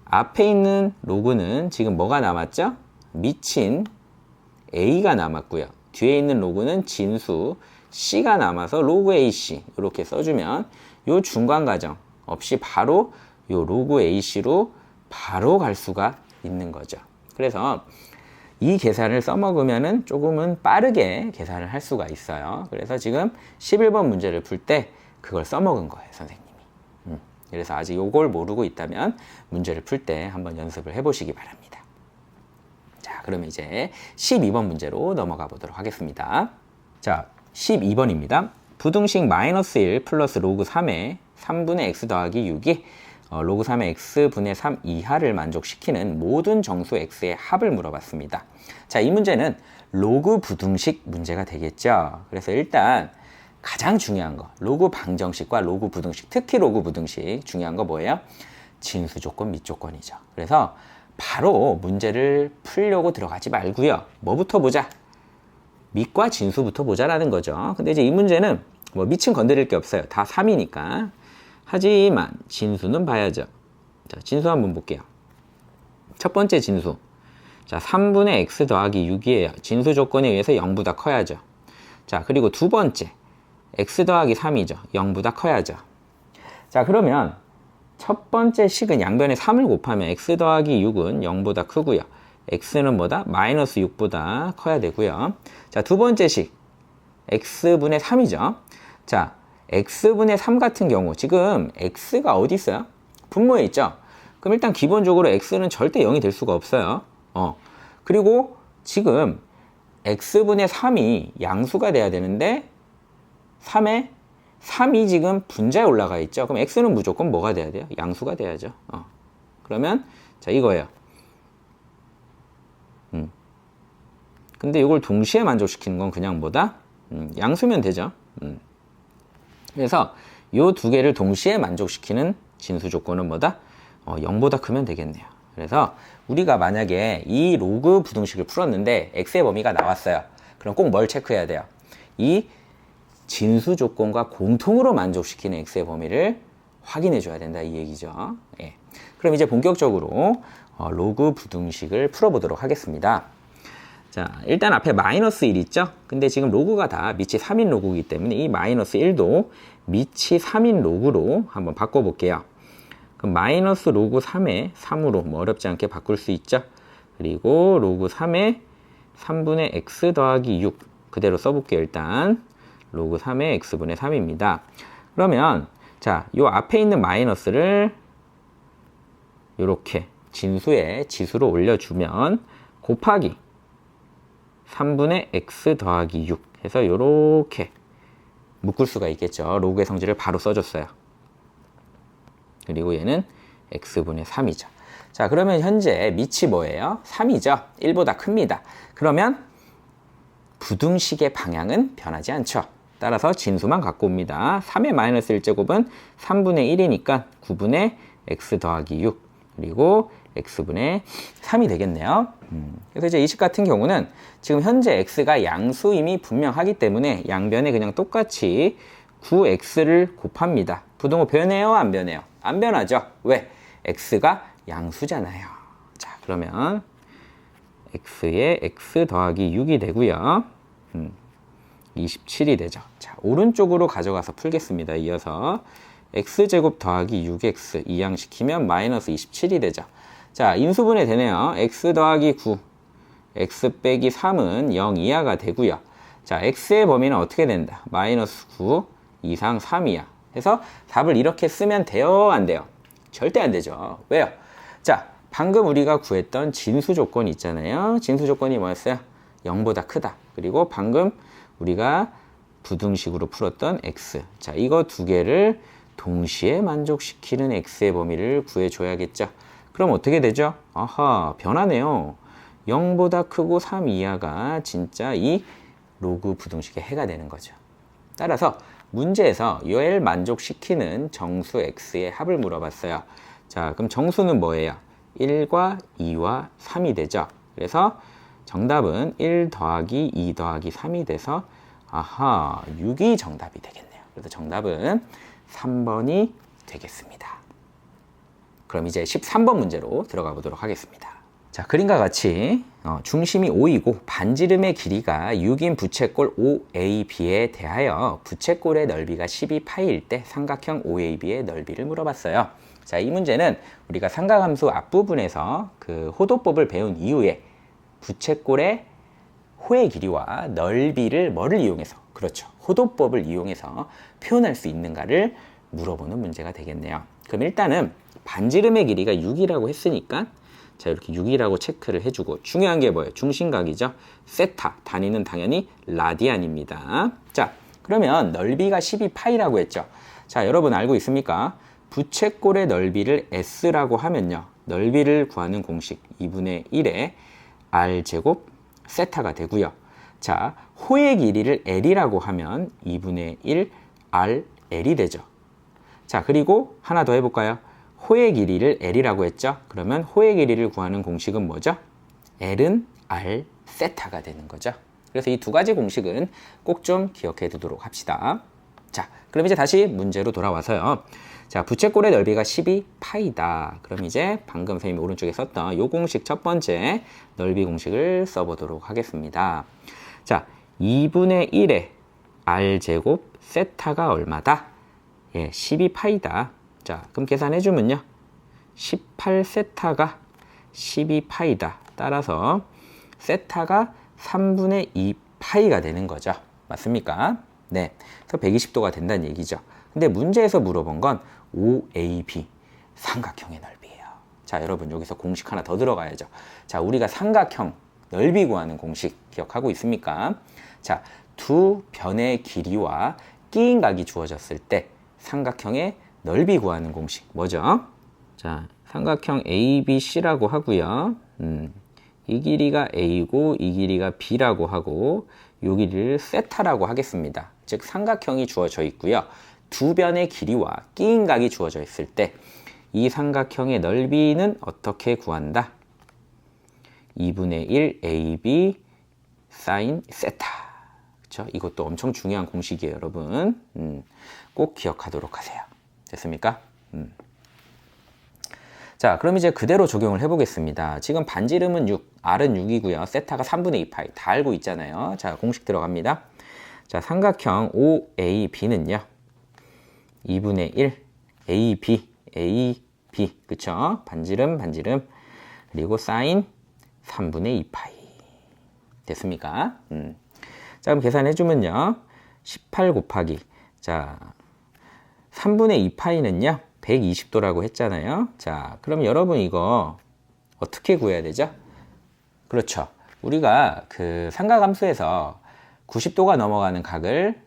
앞에 있는 로그는 지금 뭐가 남았죠? 밑인 A가 남았고요. 뒤에 있는 로그는 진수 C가 남아서 로그 AC 이렇게 써주면 요 중간 과정 없이 바로 요 로그 AC로 바로 갈 수가 있는 거죠. 그래서 이 계산을 써먹으면은 조금은 빠르게 계산을 할 수가 있어요. 그래서 지금 11번 문제를 풀 때 그걸 써먹은 거예요, 선생님이. 그래서 아직 요걸 모르고 있다면 문제를 풀 때 한번 연습을 해보시기 바랍니다. 자, 그러면 이제 12번 문제로 넘어가 보도록 하겠습니다. 자, 12번입니다. 부등식 마이너스 1 플러스 로그 3의 3분의 x 더하기 6이 로그 3의 x분의 3 이하를 만족시키는 모든 정수 x의 합을 물어봤습니다. 자, 이 문제는 로그 부등식 문제가 되겠죠. 그래서 일단 가장 중요한 거, 로그 방정식과 로그 부등식, 특히 로그 부등식 중요한 거 뭐예요? 진수 조건, 밑 조건이죠. 그래서 바로 문제를 풀려고 들어가지 말고요. 뭐부터 보자? 밑과 진수부터 보자라는 거죠. 근데 이제 이 문제는 뭐 밑은 건드릴 게 없어요. 다 3이니까. 하지만 진수는 봐야죠. 자, 진수 한번 볼게요. 첫 번째 진수. 자, 3분의 x 더하기 6이에요. 진수 조건에 의해서 0보다 커야죠. 자, 그리고 두 번째. x 더하기 3이죠. 0보다 커야죠. 자, 그러면 첫 번째 식은 양변에 3을 곱하면 x 더하기 6은 0보다 크고요. x는 뭐다? 마이너스 6보다 커야 되고요. 자, 두 번째 식 x분의 3이죠. 자, x분의 3 같은 경우 지금 x가 어디 있어요? 분모에 있죠. 그럼 일단 기본적으로 x는 절대 0이 될 수가 없어요. 그리고 지금 x분의 3이 양수가 돼야 되는데 3에 3이 지금 분자에 올라가 있죠. 그럼 x는 무조건 뭐가 돼야 돼요? 양수가 돼야죠. 그러면 자 이거예요. 근데 이걸 동시에 만족시키는 건 그냥 뭐다? 양수면 되죠. 그래서 이 두 개를 동시에 만족시키는 진수 조건은 뭐다? 0보다 크면 되겠네요. 그래서 우리가 만약에 이 로그 부등식을 풀었는데 x의 범위가 나왔어요. 그럼 꼭 뭘 체크해야 돼요? 이 진수 조건과 공통으로 만족시키는 x의 범위를 확인해 줘야 된다 이 얘기죠. 예. 그럼 이제 본격적으로 로그 부등식을 풀어보도록 하겠습니다. 자, 일단 앞에 마이너스 1 있죠? 근데 지금 로그가 다 밑이 3인 로그이기 때문에 이 마이너스 1도 밑이 3인 로그로 한번 바꿔볼게요. 그럼 마이너스 로그 3에 3으로 뭐 어렵지 않게 바꿀 수 있죠? 그리고 로그 3에 3분의 x 더하기 6 그대로 써볼게요. 일단 로그 3의 x분의 3입니다. 그러면 자, 요 앞에 있는 마이너스를 요렇게 진수의 지수로 올려주면 곱하기 3분의 x 더하기 6 해서 요렇게 묶을 수가 있겠죠. 로그의 성질을 바로 써줬어요. 그리고 얘는 x분의 3이죠. 자, 그러면 현재 밑이 뭐예요? 3이죠. 1보다 큽니다. 그러면 부등식의 방향은 변하지 않죠. 따라서 진수만 갖고 옵니다. 3의 마이너스 1제곱은 3분의 1이니까 9분의 x 더하기 6 그리고 x분의 3이 되겠네요. 그래서 이제 이 식 같은 경우는 지금 현재 x가 양수임이 분명하기 때문에 양변에 그냥 똑같이 9x를 곱합니다. 부등호 변해요? 안 변해요? 안 변하죠. 왜? x가 양수잖아요. 자, 그러면 x에 x 더하기 6이 되고요. 27이 되죠. 자, 오른쪽으로 가져가서 풀겠습니다. 이어서 x제곱 더하기 6x 이항시키면 마이너스 27이 되죠. 자, 인수분해 되네요. x 더하기 9, x 빼기 3은 0 이하가 되고요. 자, x의 범위는 어떻게 된다? 마이너스 9 이상 3이야. 해서 답을 이렇게 쓰면 돼요? 안 돼요? 절대 안 되죠. 왜요? 자, 방금 우리가 구했던 진수 조건이 있잖아요. 진수 조건이 뭐였어요? 0보다 크다. 그리고 방금 우리가 부등식으로 풀었던 x. 자, 이거 두 개를 동시에 만족시키는 x의 범위를 구해줘야겠죠. 그럼 어떻게 되죠? 아하, 변하네요. 0보다 크고 3 이하가 진짜 이 로그 부등식의 해가 되는 거죠. 따라서 문제에서 얘를 만족시키는 정수 x의 합을 물어봤어요. 자, 그럼 정수는 뭐예요? 1과 2와 3이 되죠. 그래서 정답은 1 더하기 2 더하기 3이 돼서 아하, 6이 정답이 되겠네요. 그래서 정답은 3번이 되겠습니다. 그럼 이제 13번 문제로 들어가 보도록 하겠습니다. 자, 그림과 같이 중심이 5이고 반지름의 길이가 6인 부채꼴 OAB에 대하여 부채꼴의 넓이가 12파이일 때 삼각형 OAB의 넓이를 물어봤어요. 자, 이 문제는 우리가 삼각함수 앞부분에서 그 호도법을 배운 이후에 부채꼴의 호의 길이와 넓이를 뭐를 이용해서, 그렇죠, 호도법을 이용해서 표현할 수 있는가를 물어보는 문제가 되겠네요. 그럼 일단은 반지름의 길이가 6이라고 했으니까 자, 이렇게 6이라고 체크를 해주고, 중요한 게 뭐예요? 중심각이죠. 세타, 단위는 당연히 라디안입니다. 자, 그러면 넓이가 12파이라고 했죠. 자, 여러분 알고 있습니까? 부채꼴의 넓이를 S라고 하면요, 넓이를 구하는 공식 2분의 1에 R제곱 세타가 되고요. 자, 호의 길이를 L이라고 하면 2분의 1 RL이 되죠. 자, 그리고 하나 더 해볼까요? 호의 길이를 L이라고 했죠. 그러면 호의 길이를 구하는 공식은 뭐죠? L은 R 세타가 되는 거죠. 그래서 이 두 가지 공식은 꼭 좀 기억해 두도록 합시다. 자, 그럼 이제 다시 문제로 돌아와서요. 자, 부채꼴의 넓이가 12파이다. 그럼 이제 방금 선생님이 오른쪽에 썼던 이 공식 첫 번째 넓이 공식을 써보도록 하겠습니다. 자, 2분의 1의 R제곱 세타가 얼마다? 예, 12파이다. 자, 그럼 계산해주면요. 18세타가 12파이다. 따라서 세타가 3분의 2파이가 되는 거죠. 맞습니까? 네. 그래서 120도가 된다는 얘기죠. 근데 문제에서 물어본 건 OAB, 삼각형의 넓이에요. 자, 여러분 여기서 공식 하나 더 들어가야죠. 자, 우리가 삼각형 넓이 구하는 공식 기억하고 있습니까? 자, 두 변의 길이와 끼인 각이 주어졌을 때 삼각형의 넓이 구하는 공식 뭐죠? 자, 삼각형 ABC라고 하고요. 이 길이가 A고 이 길이가 B라고 하고 이 길이를 세타라고 하겠습니다. 즉 삼각형이 주어져 있고요. 두 변의 길이와 끼인 각이 주어져 있을 때 이 삼각형의 넓이는 어떻게 구한다? 2분의 1 AB 사인 세타. 그렇죠? 이것도 엄청 중요한 공식이에요, 여러분. 꼭 기억하도록 하세요. 됐습니까? 자, 그럼 이제 그대로 적용을 해보겠습니다. 지금 반지름은 6, R은 6이고요. 세타가 3분의 2파이 다 알고 있잖아요. 자, 공식 들어갑니다. 자, 삼각형 OAB는요. 2분의 1 AB 그쵸? 반지름 그리고 사인 3분의 2파이 됐습니까? 자, 그럼 계산해주면요. 18 곱하기 자 3분의 2파이는요. 120도라고 했잖아요. 자, 그럼 여러분 이거 어떻게 구해야 되죠? 그렇죠. 우리가 그 삼각함수에서 90도가 넘어가는 각을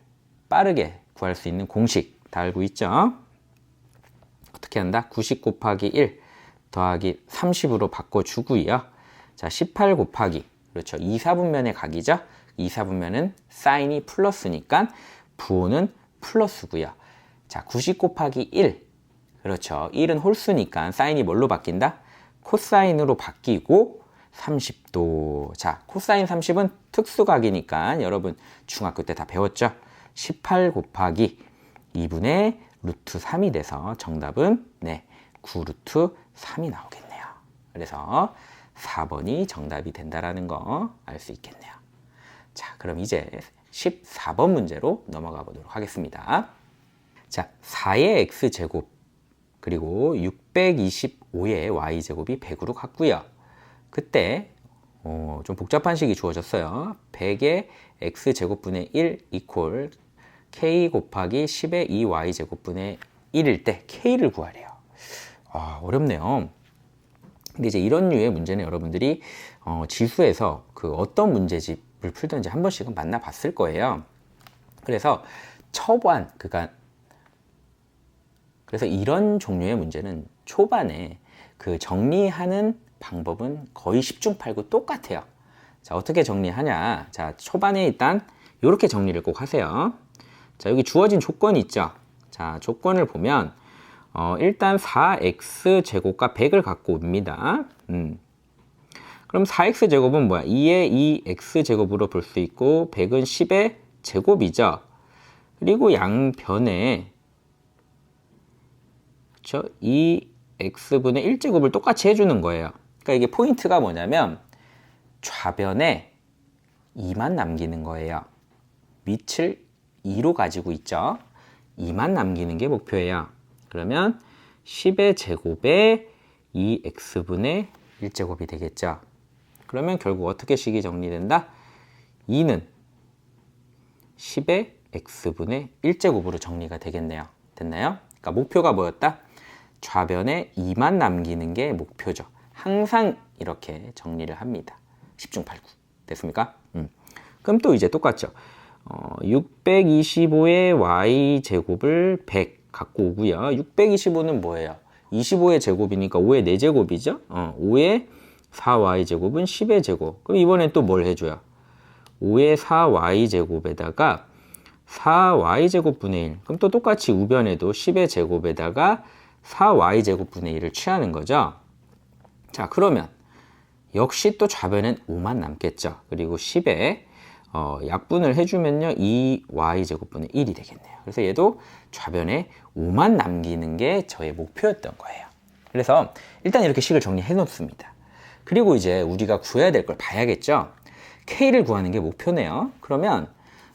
빠르게 구할 수 있는 공식 다 알고 있죠? 어떻게 한다? 90 곱하기 1 더하기 30으로 바꿔주고요. 자, 18 곱하기 그렇죠. 2, 4분면의 각이죠. 2, 4분면은 사인이 플러스니까 부호는 플러스고요. 자, 90 곱하기 1 그렇죠. 1은 홀수니까 사인이 뭘로 바뀐다? 코사인으로 바뀌고 30도. 자, 코사인 30은 특수각이니까 여러분 중학교 때 다 배웠죠? 18 곱하기 2분의 루트 3이 돼서 정답은 9 루트 3이 나오겠네요. 그래서 4번이 정답이 된다라는 거 알 수 있겠네요. 자, 그럼 이제 14번 문제로 넘어가 보도록 하겠습니다. 자, 4의 x제곱 그리고 625의 y제곱이 100으로 같고요. 그때 좀 복잡한 식이 주어졌어요. 100의 x제곱분의 1 이퀄 k 곱하기 10의 2y제곱분의 1일 때 k를 구하래요. 어렵네요. 근데 이제 이런 류의 문제는 여러분들이 지수에서 그 어떤 문제집을 풀든지 한 번씩은 만나봤을 거예요. 그래서 초반, 그래서 이런 종류의 문제는 초반에 그 정리하는 방법은 거의 10중 8구 똑같아요. 자, 어떻게 정리하냐? 자, 초반에 일단 이렇게 정리를 꼭 하세요. 자, 여기 주어진 조건이 있죠. 자, 조건을 보면 일단 4x제곱과 100을 갖고 옵니다. 그럼 4x제곱은 뭐야? 2의 2x제곱으로 볼 수 있고 100은 10의 제곱이죠. 그리고 양변에 그렇죠? 2x분의 1제곱을 똑같이 해주는 거예요. 그러니까 이게 포인트가 뭐냐면 좌변에 2만 남기는 거예요. 밑을 2로 가지고 있죠. 2만 남기는 게 목표예요. 그러면 10의 제곱에 2x분의 1제곱이 되겠죠. 그러면 결국 어떻게 식이 정리된다? 2는 10의 x분의 1제곱으로 정리가 되겠네요. 됐나요? 그러니까 목표가 뭐였다? 좌변에 2만 남기는 게 목표죠. 항상 이렇게 정리를 합니다. 10중 8구. 됐습니까? 그럼 또 이제 똑같죠. 625의 y제곱을 100 갖고 오고요. 625는 뭐예요? 25의 제곱이니까 5의 4제곱이죠? 5의 4y제곱은 10의 제곱. 그럼 이번엔 또 뭘 해줘요? 5의 4y제곱에다가 4y제곱분의 1. 그럼 또 똑같이 우변에도 10의 제곱에다가 4y제곱분의 1을 취하는 거죠. 자, 그러면 역시 또 좌변엔 5만 남겠죠. 그리고 10에 약분을 해주면요 2y제곱분의 1이 되겠네요. 그래서 얘도 좌변에 5만 남기는 게 저의 목표였던 거예요. 그래서 일단 이렇게 식을 정리해 놓습니다. 그리고 이제 우리가 구해야 될 걸 봐야겠죠. k를 구하는 게 목표네요. 그러면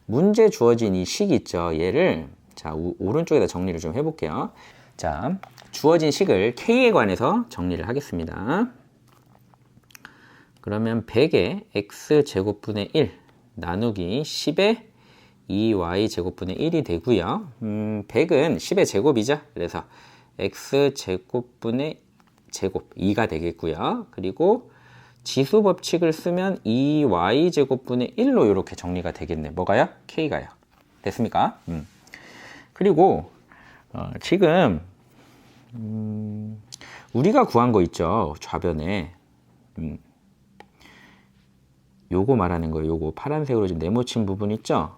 문제 주어진 이 식 있죠. 얘를 자 오른쪽에다 정리를 좀 해볼게요. 자, 주어진 식을 K에 관해서 정리를 하겠습니다. 그러면 100에 X제곱분의 1 나누기 10에 2y제곱분의 1이 되고요. 100은 10의 제곱이죠. 그래서 X제곱분의 제곱 2가 되겠고요. 그리고 지수 법칙을 쓰면 2y제곱분의 1로 이렇게 정리가 되겠네. 뭐가요? K가요. 됐습니까? 그리고 지금 우리가 구한 거 있죠. 좌변에 요거 말하는 거예요. 요거 파란색으로 지금 네모친 부분 있죠.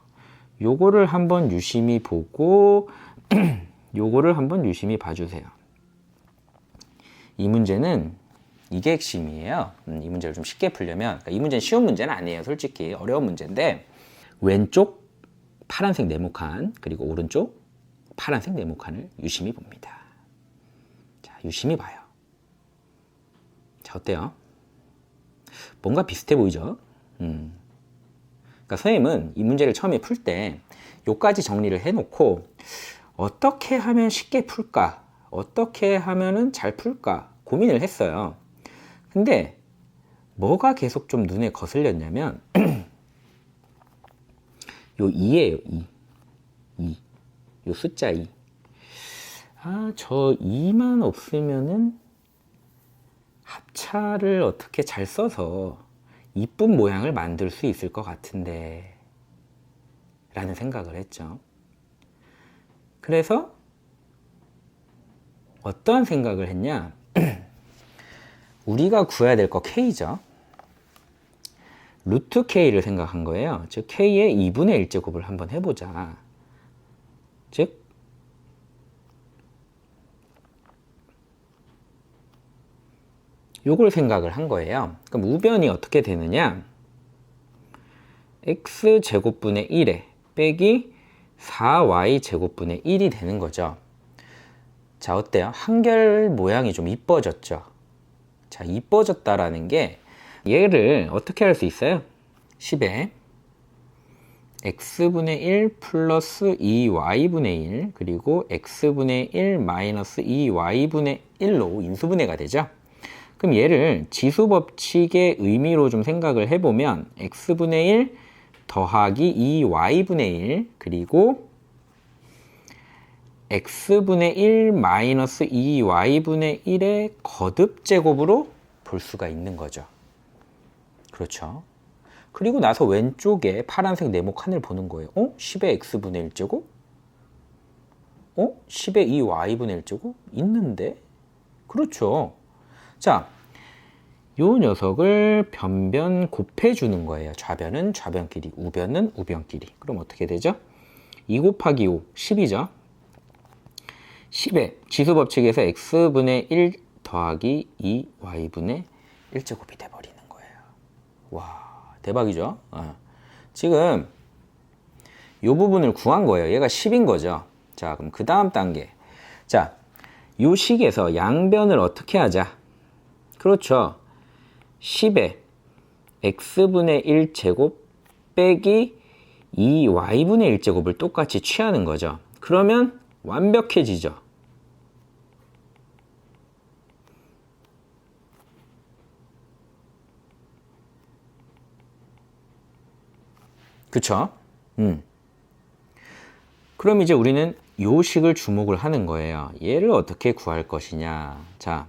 요거를 한번 유심히 보고 요거를 한번 유심히 봐주세요. 이 문제는 이게 핵심이에요. 이 문제를 좀 쉽게 풀려면, 그러니까 이 문제는 쉬운 문제는 아니에요. 솔직히 어려운 문제인데, 왼쪽 파란색 네모칸 그리고 오른쪽 파란색 네모칸을 유심히 봅니다. 자, 유심히 봐요. 자, 어때요? 뭔가 비슷해 보이죠? 그러니까 선생님은 이 문제를 처음에 풀 때 요까지 정리를 해놓고 어떻게 하면 쉽게 풀까? 어떻게 하면은 잘 풀까? 고민을 했어요. 근데 뭐가 계속 좀 눈에 거슬렸냐면 요 2예요. 2. 요 숫자 2. 아, 저 2만 없으면은 합차를 어떻게 잘 써서 이쁜 모양을 만들 수 있을 것 같은데 라는 생각을 했죠. 그래서 어떤 생각을 했냐? 우리가 구해야 될 거 K죠. 루트 K를 생각한 거예요. 즉 K의 2분의 1제곱을 한번 해보자. 즉 요걸 생각을 한 거예요. 그럼 우변이 어떻게 되느냐? x제곱분의 1에 빼기 4y제곱분의 1이 되는 거죠. 자, 어때요? 한결 모양이 좀 이뻐졌죠? 자, 이뻐졌다라는 게 얘를 어떻게 할 수 있어요? 10에 x분의 1 플러스 2y분의 1 그리고 x분의 1 마이너스 2y분의 1로 인수분해가 되죠. 그럼 얘를 지수 법칙의 의미로 좀 생각을 해보면 x분의 1 더하기 2y분의 1 그리고 x분의 1 마이너스 2y분의 1의 거듭제곱으로 볼 수가 있는 거죠. 그렇죠. 그리고 나서 왼쪽에 파란색 네모칸을 보는 거예요. 10의 x분의 1제곱? 10의 2y분의 1제곱? 있는데? 그렇죠. 자, 요 녀석을 변변 곱해주는 거예요. 좌변은 좌변끼리, 우변은 우변끼리. 그럼 어떻게 되죠? 2 곱하기 5, 10이죠. 10에 지수 법칙에서 x분의 1 더하기 2y분의 1제곱이 돼버리는 거예요. 와, 대박이죠? 지금 요 부분을 구한 거예요. 얘가 10인 거죠. 자, 그럼 그 다음 단계. 자, 요 식에서 양변을 어떻게 하자? 그렇죠. 10에 x분의 1제곱 빼기 2y분의 1제곱을 똑같이 취하는 거죠. 그러면 완벽해지죠. 그쵸? 그럼 이제 우리는 요 식을 주목을 하는 거예요. 얘를 어떻게 구할 것이냐. 자,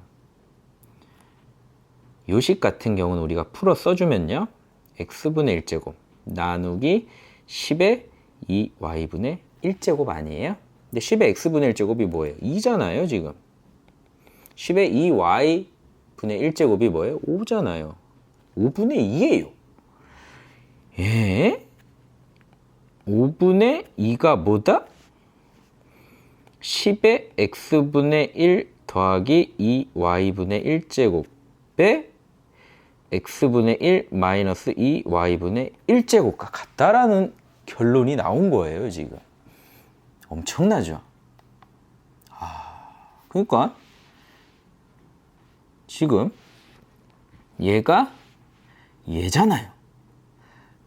요식 같은 경우는 우리가 풀어 써주면요. x분의 1제곱 나누기 10의 2y분의 1제곱 아니에요? 근데 10의 x분의 1제곱이 뭐예요? 2잖아요, 지금. 10의 2y분의 1제곱이 뭐예요? 5잖아요. 5분의 2예요. 예? 5분의 2가 뭐다? 10의 x분의 1 더하기 2y분의 1제곱에 x분의 1 마이너스 2y분의 1제곱과 같다라는 결론이 나온 거예요, 지금. 엄청나죠? 그러니까 지금 얘가 얘잖아요.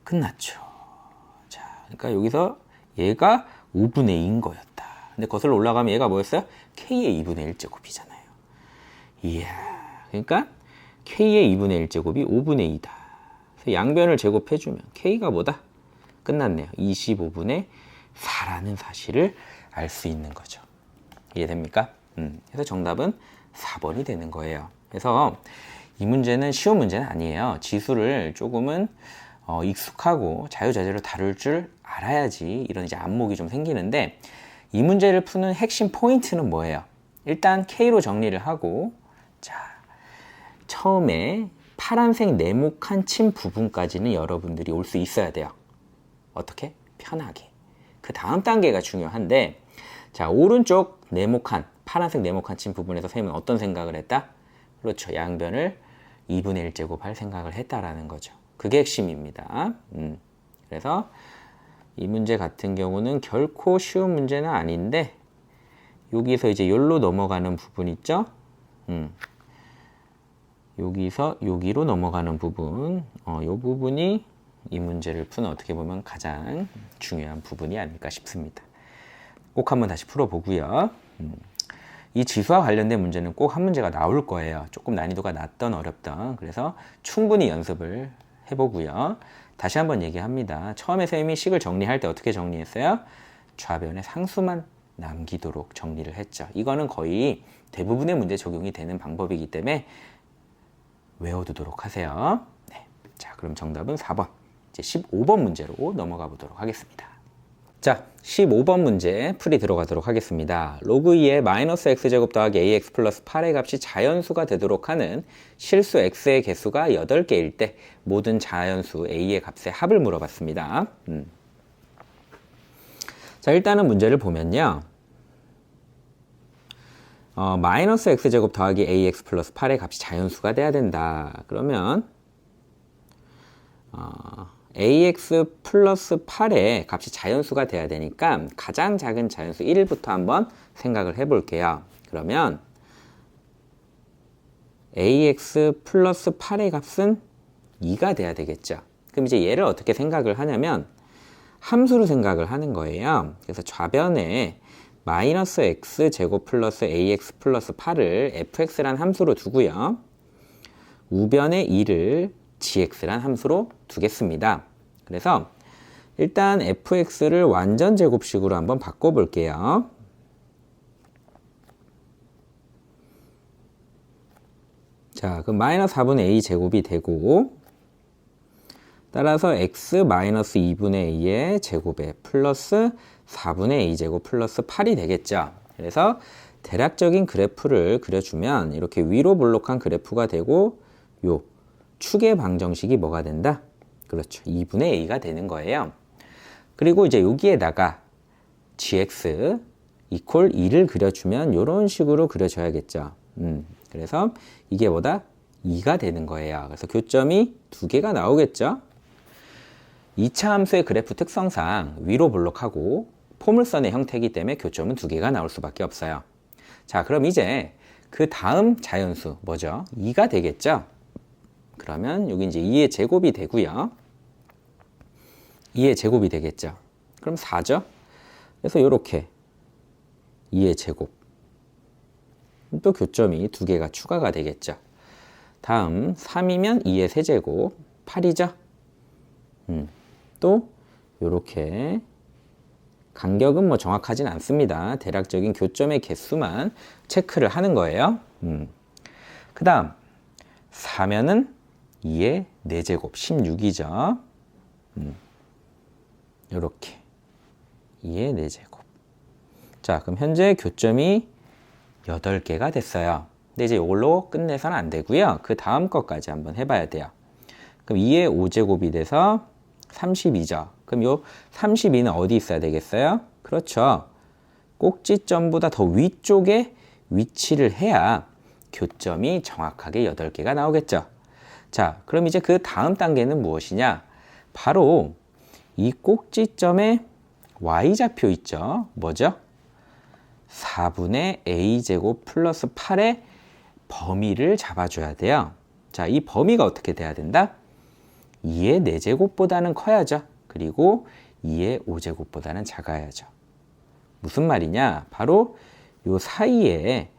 끝났죠. 자, 그러니까 여기서 얘가 5분의 2인 거였다. 근데 거슬러 올라가면 얘가 뭐였어요? K의 2분의 1제곱이잖아요. 이야, 그러니까 K의 2분의 1제곱이 5분의 2다. 그래서 양변을 제곱해주면 K가 뭐다? 끝났네요. 25분의 4라는 사실을 알 수 있는 거죠. 이해됩니까? 그래서 정답은 4번이 되는 거예요. 그래서 이 문제는 쉬운 문제는 아니에요. 지수를 조금은 익숙하고 자유자재로 다룰 줄 알아야지 이런 이제 안목이 좀 생기는데, 이 문제를 푸는 핵심 포인트는 뭐예요? 일단 K로 정리를 하고, 자, 처음에 파란색 네모칸 친 부분까지는 여러분들이 올 수 있어야 돼요. 어떻게? 편하게. 그 다음 단계가 중요한데, 자, 오른쪽 네모칸, 파란색 네모칸 친 부분에서 선생님은 어떤 생각을 했다? 그렇죠. 양변을 2분의 1제곱 할 생각을 했다라는 거죠. 그게 핵심입니다. 그래서 이 문제 같은 경우는 결코 쉬운 문제는 아닌데, 여기서 이제 여기로 넘어가는 부분 있죠? 여기서 여기로 넘어가는 부분, 이 부분이 이 문제를 푸는 어떻게 보면 가장 중요한 부분이 아닐까 싶습니다. 꼭 한번 다시 풀어보고요. 이 지수와 관련된 문제는 꼭 한 문제가 나올 거예요. 조금 난이도가 낮던 어렵던. 그래서 충분히 연습을 해보고요. 다시 한번 얘기합니다. 처음에 선생님이 식을 정리할 때 어떻게 정리했어요? 좌변에 상수만 남기도록 정리를 했죠. 이거는 거의 대부분의 문제 적용이 되는 방법이기 때문에 외워두도록 하세요. 네. 자, 그럼 정답은 4번. 이제 15번 문제로 넘어가 보도록 하겠습니다. 자, 15번 문제 풀이 들어가도록 하겠습니다. 로그 2의 마이너스 x제곱 더하기 ax 플러스 8의 값이 자연수가 되도록 하는 실수 x의 개수가 8개일 때 모든 자연수 a의 값의 합을 물어봤습니다. 자, 일단은 문제를 보면요. 마이너스 x제곱 더하기 ax 플러스 8의 값이 자연수가 돼야 된다. 그러면 ax 플러스 8의 값이 자연수가 돼야 되니까 가장 작은 자연수 1부터 한번 생각을 해볼게요. 그러면 ax 플러스 8의 값은 2가 돼야 되겠죠. 그럼 이제 얘를 어떻게 생각을 하냐면 함수로 생각을 하는 거예요. 그래서 좌변에 마이너스 x 제곱 플러스 ax 플러스 8을 fx란 함수로 두고요. 우변에 2를 gx란 함수로 두겠습니다. 그래서 일단 fx를 완전 제곱식으로 한번 바꿔볼게요. 자, 그럼 마이너스 4분의 a 제곱이 되고, 따라서 x 마이너스 2분의 a의 제곱에 플러스 4분의 a 제곱 플러스 8이 되겠죠. 그래서 대략적인 그래프를 그려주면 이렇게 위로 볼록한 그래프가 되고, 요 축의 방정식이 뭐가 된다? 그렇죠. 2분의 a가 되는 거예요. 그리고 이제 여기에다가 gx 이퀄 2를 그려주면 이런 식으로 그려줘야겠죠. 그래서 이게 뭐다? 2가 되는 거예요. 그래서 교점이 2개가 나오겠죠. 2차 함수의 그래프 특성상 위로 볼록하고 포물선의 형태이기 때문에 교점은 2개가 나올 수밖에 없어요. 자, 그럼 이제 그 다음 자연수 뭐죠? 2가 되겠죠. 그러면 여기 이제 2의 제곱이 되고요. 2의 제곱이 되겠죠. 그럼 4죠. 그래서 이렇게 2의 제곱. 또 교점이 2개가 추가가 되겠죠. 다음 3이면 2의 세제곱 8이죠. 또 이렇게 간격은 뭐 정확하진 않습니다. 대략적인 교점의 개수만 체크를 하는 거예요. 그 다음 4면은 2의 4제곱 16이죠. 이렇게 2의 4제곱. 자, 그럼 현재 교점이 8개가 됐어요. 근데 이제 이걸로 끝내서는 안 되고요. 그 다음 것까지 한번 해봐야 돼요. 그럼 2의 5제곱이 돼서 32죠. 그럼 요 32는 어디 있어야 되겠어요? 그렇죠. 꼭지점보다 더 위쪽에 위치를 해야 교점이 정확하게 8개가 나오겠죠. 자, 그럼 이제 그 다음 단계는 무엇이냐? 바로 이 꼭지점에 y좌표 있죠. 뭐죠? 4분의 a제곱 플러스 8의 범위를 잡아줘야 돼요. 자, 이 범위가 어떻게 돼야 된다? 2의 4제곱보다는 커야죠. 그리고 2의 5제곱보다는 작아야죠. 무슨 말이냐? 바로 요 사이에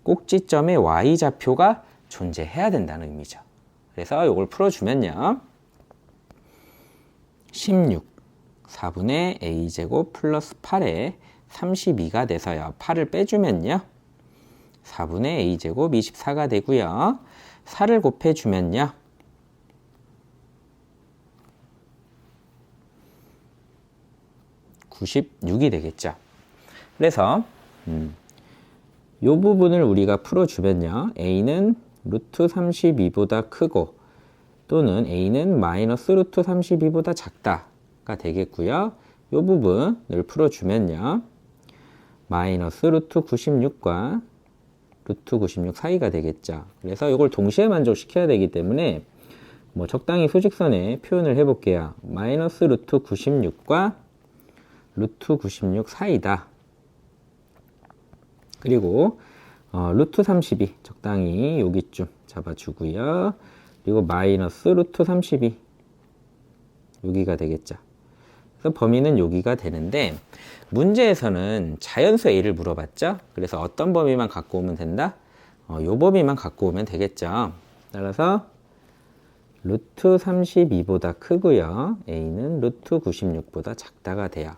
꼭지점의 y좌표가 존재해야 된다는 의미죠. 그래서 이걸 풀어주면요. 16, 4분의 a제곱 플러스 8에 32가 돼서요. 8을 빼주면요. 4분의 a제곱 24가 되고요. 4를 곱해주면요. 96이 되겠죠. 그래서 이 부분을 우리가 풀어주면요. a는 루트 32보다 크고 또는 a는 마이너스 루트 32보다 작다가 되겠고요. 이 부분을 풀어주면요. 마이너스 루트 96과 루트 96 사이가 되겠죠. 그래서 이걸 동시에 만족시켜야 되기 때문에 뭐 적당히 수직선에 표현을 해볼게요. 마이너스 루트 96과 루트 96 사이다. 그리고 루트 32 적당히 여기쯤 잡아주고요. 그리고 마이너스 루트 32 여기가 되겠죠. 그래서 범위는 여기가 되는데 문제에서는 자연수 a를 물어봤죠. 그래서 어떤 범위만 갖고 오면 된다? 요 범위만 갖고 오면 되겠죠. 따라서 루트 32보다 크고요. a는 루트 96보다 작다가 돼요.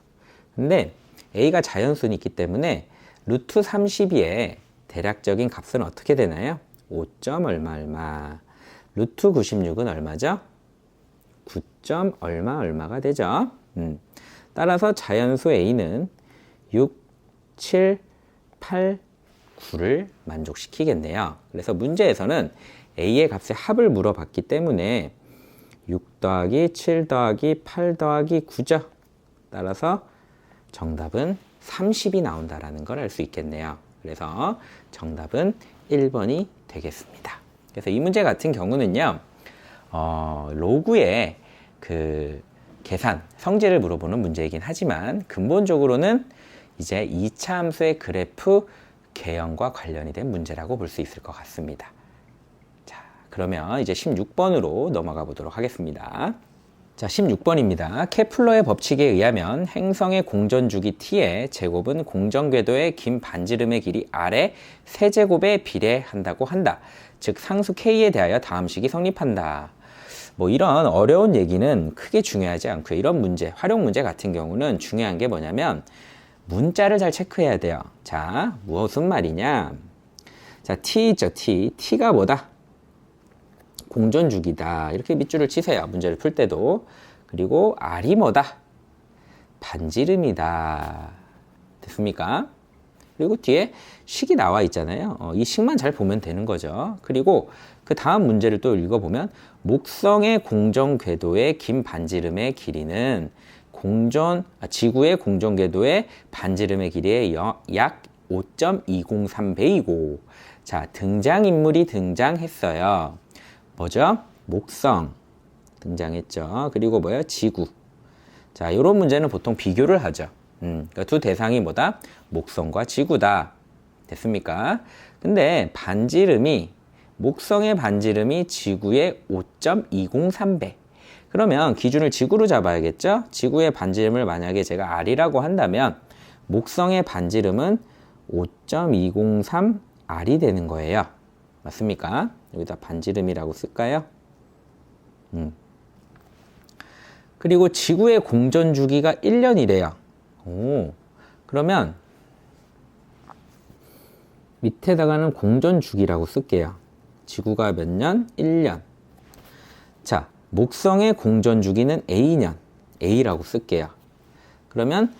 근데 a가 자연수는 있기 때문에 루트 32의 대략적인 값은 어떻게 되나요? 5점 얼마 얼마. 루트 96은 얼마죠? 9점 얼마 얼마가 되죠. 따라서 자연수 a는 6, 7, 8, 9를 만족시키겠네요. 그래서 문제에서는 a의 값의 합을 물어봤기 때문에 6 더하기 7 더하기 8 더하기 9죠. 따라서 정답은 30이 나온다라는 걸 알 수 있겠네요. 그래서 정답은 1번이 되겠습니다. 그래서 이 문제 같은 경우는요, 로그의 그 계산, 성질을 물어보는 문제이긴 하지만 근본적으로는 이제 2차 함수의 그래프 개형과 관련이 된 문제라고 볼 수 있을 것 같습니다. 자, 그러면 이제 16번으로 넘어가 보도록 하겠습니다. 자, 16번입니다. 케플러의 법칙에 의하면 행성의 공전주기 t의 제곱은 공전궤도의 긴 반지름의 길이 r의 세제곱에 비례한다고 한다. 즉 상수 k에 대하여 다음 식이 성립한다. 뭐 이런 어려운 얘기는 크게 중요하지 않고요. 이런 문제, 활용 문제 같은 경우는 중요한 게 뭐냐면 문자를 잘 체크해야 돼요. 자, 무엇은 말이냐? 자, t 있죠, t. t가 뭐다? 공전주기다. 이렇게 밑줄을 치세요. 문제를 풀 때도. 그리고 R이 뭐다? 반지름이다. 됐습니까? 그리고 뒤에 식이 나와 있잖아요. 이 식만 잘 보면 되는 거죠. 그리고 그 다음 문제를 또 읽어보면 목성의 공전 궤도의 긴 반지름의 길이는 지구의 공전 궤도의 반지름의 길이의 약 5.203배이고 자, 등장인물이 등장했어요. 뭐죠? 목성 등장했죠. 그리고 뭐예요? 지구. 자, 이런 문제는 보통 비교를 하죠. 그러니까 두 대상이 뭐다? 목성과 지구다. 됐습니까? 근데 목성의 반지름이 지구의 5.203배. 그러면 기준을 지구로 잡아야겠죠? 지구의 반지름을 만약에 제가 R이라고 한다면 목성의 반지름은 5.203R이 되는 거예요. 맞습니까? 여기다 반지름이라고 쓸까요? 그리고 지구의 공전 주기가 1년이래요. 오, 그러면 밑에다가는 공전 주기라고 쓸게요. 지구가 몇 년? 1년. 자, 목성의 공전 주기는 A년. A라고 쓸게요. 그러면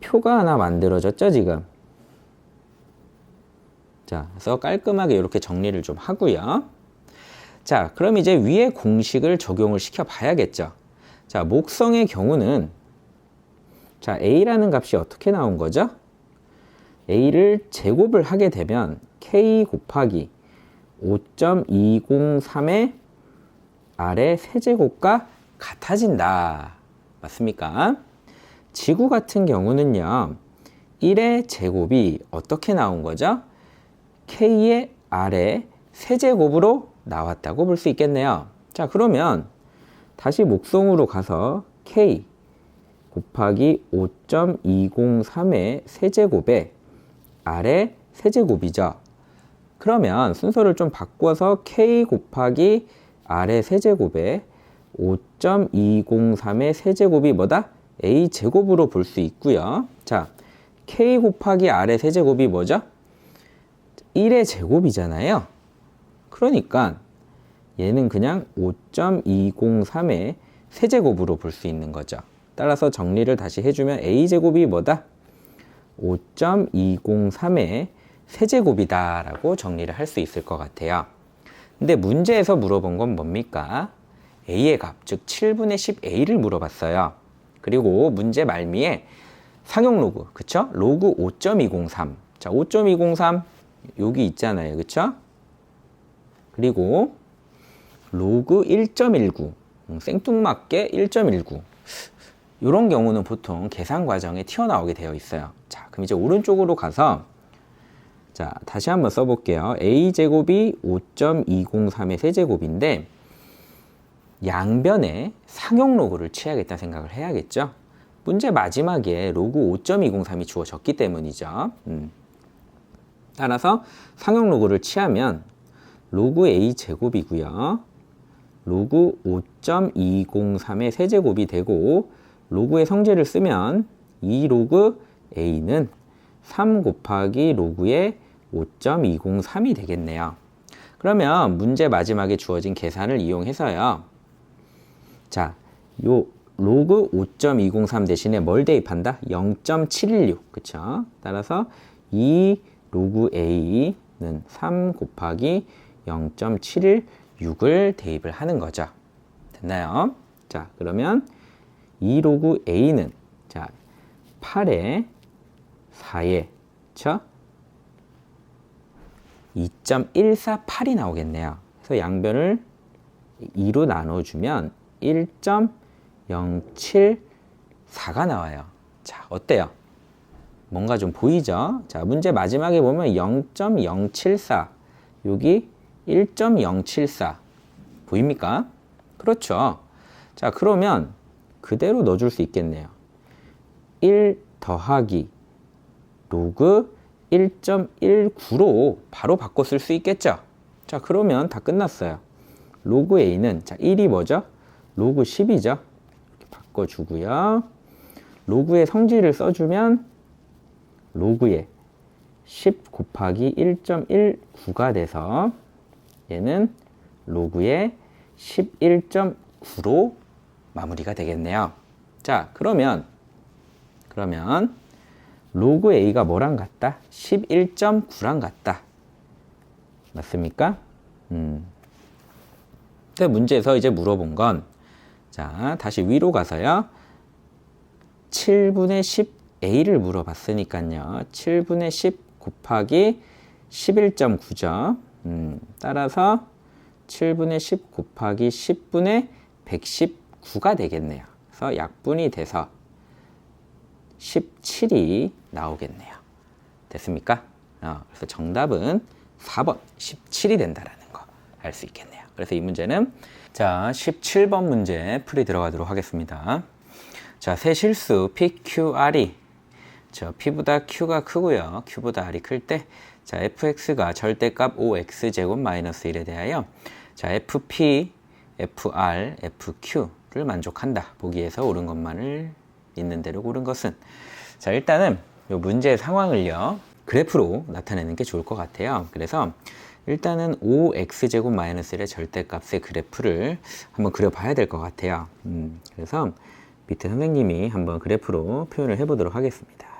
표가 하나 만들어졌죠, 지금? 자, 그래서 깔끔하게 이렇게 정리를 좀 하고요. 자, 그럼 이제 위에 공식을 적용을 시켜 봐야겠죠. 자, 목성의 경우는 자, A라는 값이 어떻게 나온 거죠? A를 제곱을 하게 되면 K 곱하기 5.203의 R의 세제곱과 같아진다. 맞습니까? 지구 같은 경우는요. 1의 제곱이 어떻게 나온 거죠? K의 R의 세제곱으로 나왔다고 볼 수 있겠네요. 자, 그러면 다시 목성으로 가서 K 곱하기 5.203의 세제곱에 R의 세제곱이죠. 그러면 순서를 좀 바꿔서 K 곱하기 R의 세제곱에 5.203의 세제곱이 뭐다? A제곱으로 볼 수 있고요. 자, K 곱하기 R의 세제곱이 뭐죠? 1의 제곱이잖아요. 그러니까 얘는 그냥 5.203의 세제곱으로 볼 수 있는 거죠. 따라서 정리를 다시 해주면 A제곱이 뭐다? 5.203의 세제곱이다 라고 정리를 할 수 있을 것 같아요. 근데 문제에서 물어본 건 뭡니까? A의 값, 즉 7분의 10A를 물어봤어요. 그리고 문제 말미에 상용 로그, 그쵸? 로그 5.203. 자, 5.203 여기 있잖아요. 그쵸? 그리고 로그 1.19. 생뚱맞게 1.19. 이런 경우는 보통 계산 과정에 튀어나오게 되어 있어요. 자, 그럼 이제 오른쪽으로 가서 자, 다시 한번 써볼게요. A제곱이 5.203의 세제곱인데 양변에 상용 로그를 취하겠다 생각을 해야겠죠. 문제 마지막에 로그 5.203이 주어졌기 때문이죠. 따라서 상용 로그를 취하면 로그 A제곱이고요. 로그 5.203의 세제곱이 되고 로그의 성질을 쓰면 2 로그 A는 3 곱하기 로그의 5.203이 되겠네요. 그러면 문제 마지막에 주어진 계산을 이용해서요. 자, 요 로그 5.203 대신에 뭘 대입한다? 0.716. 그쵸? 따라서 2 로그 A는 3 곱하기 0.716을 대입을 하는 거죠. 됐나요? 자, 그러면 2 로그 A는 자, 8에 4에 그쵸? 2.148이 나오겠네요. 그래서 양변을 2로 나눠주면 1.074가 나와요. 자, 어때요? 뭔가 좀 보이죠? 자, 문제 마지막에 보면 0.074 여기 1.074 보입니까? 그렇죠. 자, 그러면 그대로 넣어줄 수 있겠네요. 1 더하기 로그 1.19로 바로 바꿔 쓸 수 있겠죠. 자, 그러면 다 끝났어요. 로그 A는 자 1이 뭐죠? 로그 10이죠. 이렇게 바꿔주고요. 로그의 성질을 써주면 로그의 10 곱하기 1.19가 돼서 얘는 로그의 11.9로 마무리가 되겠네요. 자, 그러면 로그 A가 뭐랑 같다? 11.9랑 같다. 맞습니까? 근데 문제에서 이제 물어본 건, 자, 다시 위로 가서요. 7분의 10A를 물어봤으니까요. 7분의 10 곱하기 11.9죠. 따라서 7분의 10 곱하기 10분의 119가 되겠네요. 그래서 약분이 돼서 17이 나오겠네요. 됐습니까? 그래서 정답은 4번 17이 된다라는 거 알 수 있겠네요. 그래서 이 문제는 자 17번 문제 풀이 들어가도록 하겠습니다. 자, 세 실수 PQR이 저 P보다 Q가 크고요. Q보다 R이 클 때 자 fx가 절대값 5x제곱 마이너스 1에 대하여 자 fp, fr, fq를 만족한다. 보기에서 옳은 것만을 있는 대로 고른 것은 자 일단은 이 문제의 상황을요 그래프로 나타내는 게 좋을 것 같아요. 그래서 일단은 5x제곱 마이너스 1의 절대값의 그래프를 한번 그려봐야 될 것 같아요. 그래서 밑에 선생님이 한번 그래프로 표현을 해보도록 하겠습니다.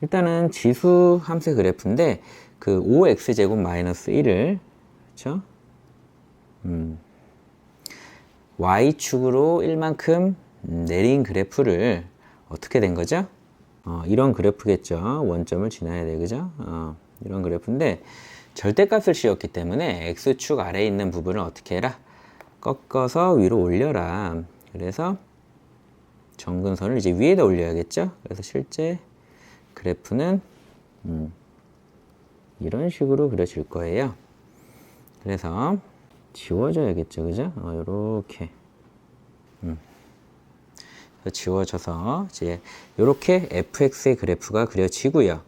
일단은 지수 함수의 그래프인데 그 5x제곱 마이너스 1을 그렇죠? y축으로 1만큼 내린 그래프를 어떻게 된 거죠? 이런 그래프겠죠. 원점을 지나야 돼, 그죠? 이런 그래프인데 절대값을 씌웠기 때문에 x축 아래에 있는 부분을 어떻게 해라? 꺾어서 위로 올려라. 그래서 점근선을 이제 위에다 올려야겠죠? 그래서 실제 그래프는 이런 식으로 그려질 거예요. 그래서 지워줘야겠죠, 그죠? 요렇게. 지워져서 이제 이렇게 fx의 그래프가 그려지고요.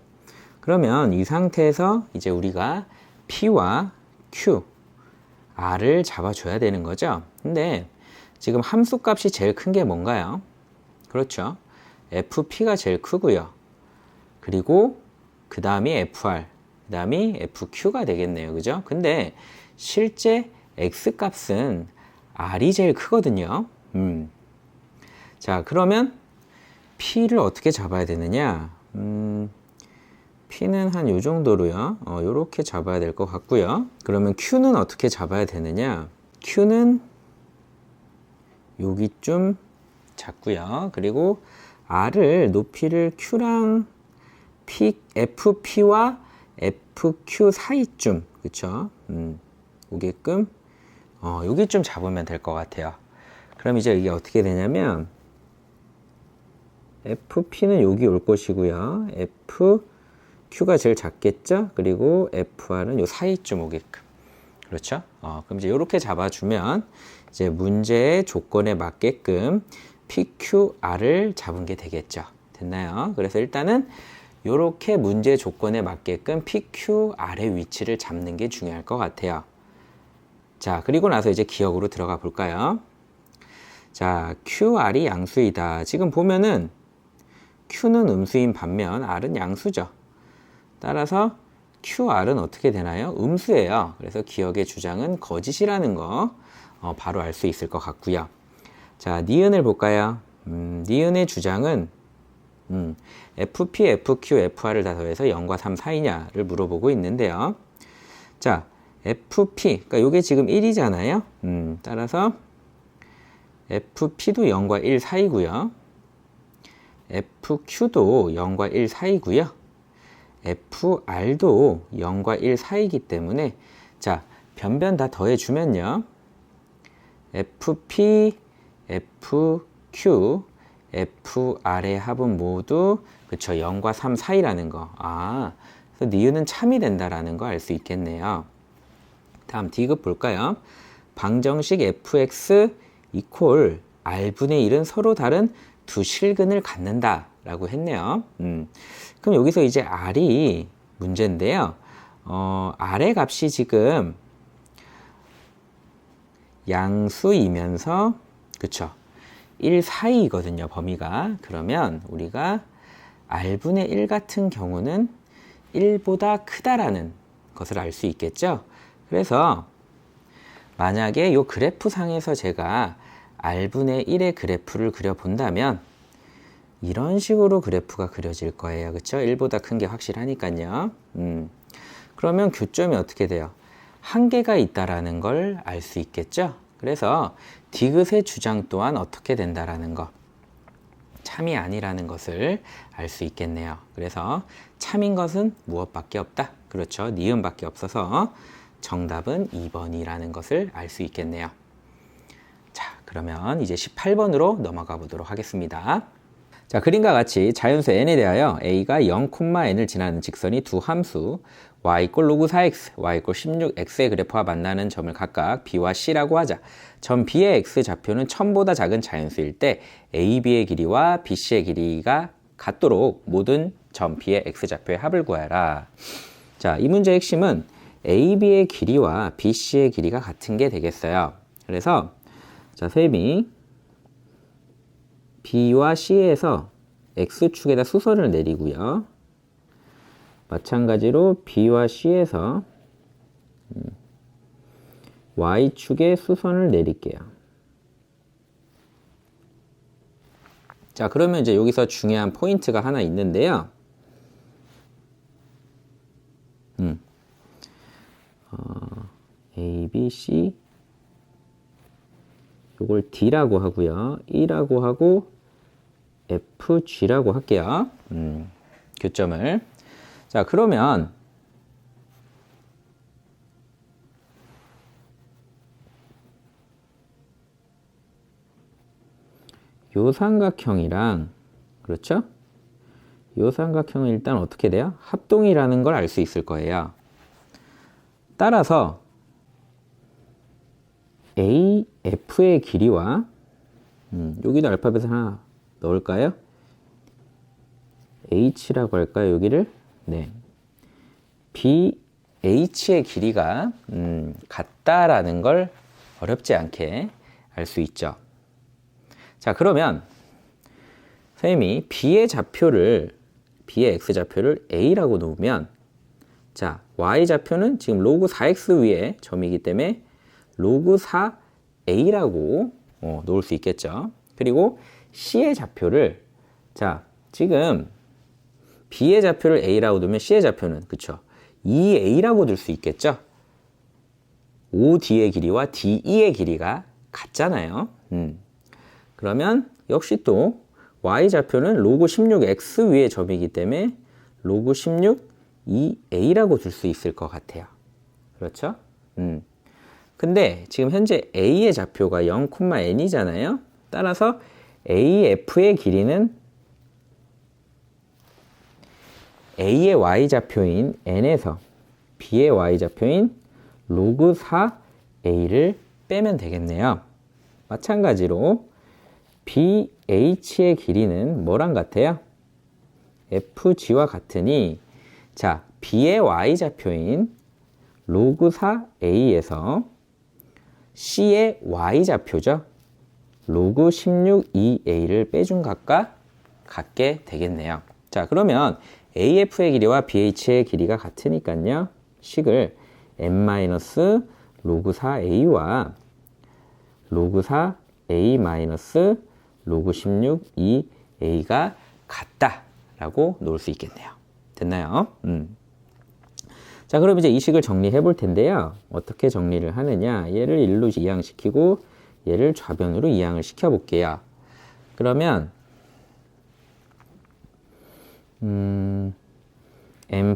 그러면 이 상태에서 이제 우리가 P와 Q, R을 잡아줘야 되는 거죠. 근데 지금 함수 값이 제일 큰 게 뭔가요? 그렇죠. FP가 제일 크고요. 그리고 그 다음이 FR, 그 다음이 FQ가 되겠네요. 그죠? 근데 실제 X 값은 R이 제일 크거든요. 자, 그러면 P를 어떻게 잡아야 되느냐? P는 한 요 정도로요. 요렇게 잡아야 될 것 같고요. 그러면 Q는 어떻게 잡아야 되느냐? Q는 여기쯤 잡고요. 그리고 R을 높이를 Q랑 FP와 FQ 사이쯤, 그쵸? 오게끔, 여기쯤 잡으면 될 것 같아요. 그럼 이제 이게 어떻게 되냐면, FP는 여기 올 것이고요. FQ가 제일 작겠죠? 그리고 FR은 요 사이쯤 오게끔. 그렇죠? 그럼 이제 이렇게 잡아주면, 이제 문제의 조건에 맞게끔 PQR을 잡은 게 되겠죠. 됐나요? 그래서 일단은 이렇게 문제 조건에 맞게끔 PQR의 위치를 잡는 게 중요할 것 같아요. 자, 그리고 나서 이제 기억으로 들어가 볼까요? 자, QR이 양수이다. 지금 보면은 Q는 음수인 반면 R은 양수죠. 따라서 QR은 어떻게 되나요? 음수예요. 그래서 기억의 주장은 거짓이라는 거 바로 알 수 있을 것 같고요. 자, 니은을 볼까요? 니은의 주장은 FP, FQ, FR을 다 더해서 0과 3 사이냐를 물어보고 있는데요. 자, FP, 그러니까 이게 지금 1이잖아요. 따라서 FP도 0과 1 사이고요. FQ도 0과 1 사이고요. FR도 0과 1 사이기 때문에 자, 변변 다 더해주면요. FP, FQ, FR의 합은 모두 그쵸 0과 3 사이라는 거. 그래서 니은은 참이 된다라는 거 알 수 있겠네요. 다음 D급 볼까요? 방정식 fx 이퀄 r분의 1은 서로 다른 두 실근을 갖는다 라고 했네요. 그럼 여기서 이제 r이 문제인데요. r의 값이 지금 양수이면서 그쵸 1 사이거든요, 범위가. 그러면 우리가 r분의 1 같은 경우는 1보다 크다라는 것을 알 수 있겠죠. 그래서 만약에 이 그래프 상에서 제가 r분의 1의 그래프를 그려본다면 이런 식으로 그래프가 그려질 거예요. 그쵸? 1보다 큰 게 확실하니까요. 그러면 교점이 어떻게 돼요? 한계가 있다라는 걸 알 수 있겠죠? 그래서 디귿의 주장 또한 어떻게 된다라는 거. 참이 아니라는 것을 알 수 있겠네요. 그래서 참인 것은 무엇밖에 없다. 그렇죠. 니은밖에 없어서 정답은 2번이라는 것을 알 수 있겠네요. 자, 그러면 이제 18번으로 넘어가 보도록 하겠습니다. 자, 그림과 같이 자연수 n에 대하여 a가 0,n을 지나는 직선이 두 함수 y 로그 4x, y 16x의 그래프와 만나는 점을 각각 b와 c라고 하자. 점 b의 x 좌표는 1000보다 작은 자연수일 때 a, b의 길이와 b, c의 길이가 같도록 모든 점 b의 x 좌표의 합을 구하라. 자, 이 문제의 핵심은 a, b의 길이와 b, c의 길이가 같은 게 되겠어요. 그래서 자, 셈이 B와 C에서 X축에다 수선을 내리고요. 마찬가지로 B와 C에서 Y축에 수선을 내릴게요. 자, 그러면 이제 여기서 중요한 포인트가 하나 있는데요. A, B, C 요걸 D라고 하고요. E라고 하고 FG라고 할게요. 교점을. 자, 그러면 요 삼각형이랑 그렇죠? 요 삼각형은 일단 어떻게 돼요? 합동이라는 걸 알 수 있을 거예요. 따라서 AF의 길이와 여기도 알파벳을 하나 넣을까요? h라고 할까요? 여기를? 네. BH의 길이가 같다라는 걸 어렵지 않게 알 수 있죠. 자, 그러면 선생님이 B의 X좌표를 A라고 놓으면, 자, Y좌표는 지금 로그 4X 위에 점이기 때문에 로그 4A라고 놓을 수 있겠죠. 그리고 C의 좌표를, 자, 지금 B의 좌표를 A라고 두면 C의 좌표는, 그쵸, 2A라고 둘 수 있겠죠. OD의 길이와 DE의 길이가 같잖아요. 그러면 역시 또 Y좌표는 로그 16X 위에 점이기 때문에 로그 16EA라고 둘 수 있을 것 같아요. 그렇죠? 근데 지금 현재 A의 좌표가 0,n이잖아요. 따라서 AF의 길이는 A의 Y좌표인 n에서 B의 Y좌표인 로그 4A를 빼면 되겠네요. 마찬가지로 BH의 길이는 뭐랑 같아요? FG와 같으니, 자, B의 Y좌표인 로그 4A에서 C의 Y좌표죠. 로그 16EA를 빼준 값과 같게 되겠네요. 자, 그러면 AF의 길이와 BH의 길이가 같으니까요. 식을 n-로그 4A와 로그 4A 마이너스 로그 16EA가 같다라고 놓을 수 있겠네요. 됐나요? 자, 그럼 이제 이 식을 정리해 볼 텐데요. 어떻게 정리를 하느냐? 얘를 1로 이항시키고 얘를 좌변으로 이항을 시켜 볼게요. 그러면 m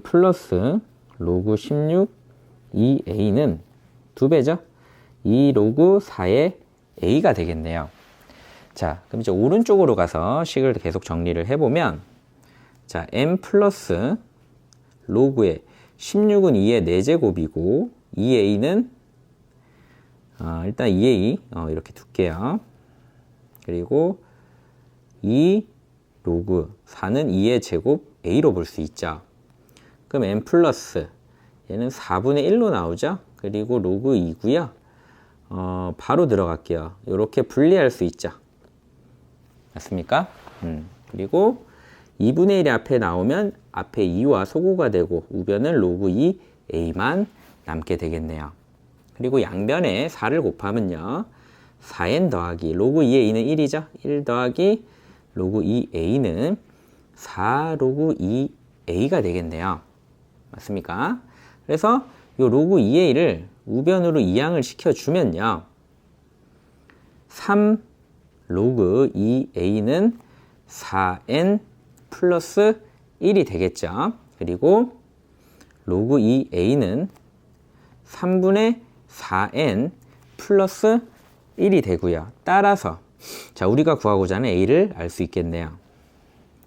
플러스 로그 16EA는 2배죠? 2 로그 4의 A가 되겠네요. 자, 그럼 이제 오른쪽으로 가서 식을 계속 정리를 해보면, 자, m 플러스 로그의 16은 2의 4제곱이고 2a는 일단 2a 이렇게 둘게요. 그리고 2 로그 4는 2의 제곱 a로 볼 수 있죠. 그럼 m 플러스 얘는 4분의 1로 나오죠. 그리고 로그 2고요. 바로 들어갈게요. 이렇게 분리할 수 있죠. 맞습니까? 그리고 2분의 1이 앞에 나오면 앞에 2와 소구가 되고 우변은 로그 2a만 남게 되겠네요. 그리고 양변에 4를 곱하면요. 4n 더하기 로그 2a는 1이죠. 1 더하기 로그 2a는 4 로그 2a가 되겠네요. 맞습니까? 그래서 이 로그 2a를 우변으로 이항을 시켜주면요. 3 로그 2a는 4n 플러스 1이 되겠죠. 그리고 로그 2a는 3분의 4n 플러스 1이 되고요. 따라서 자, 우리가 구하고자 하는 a를 알 수 있겠네요.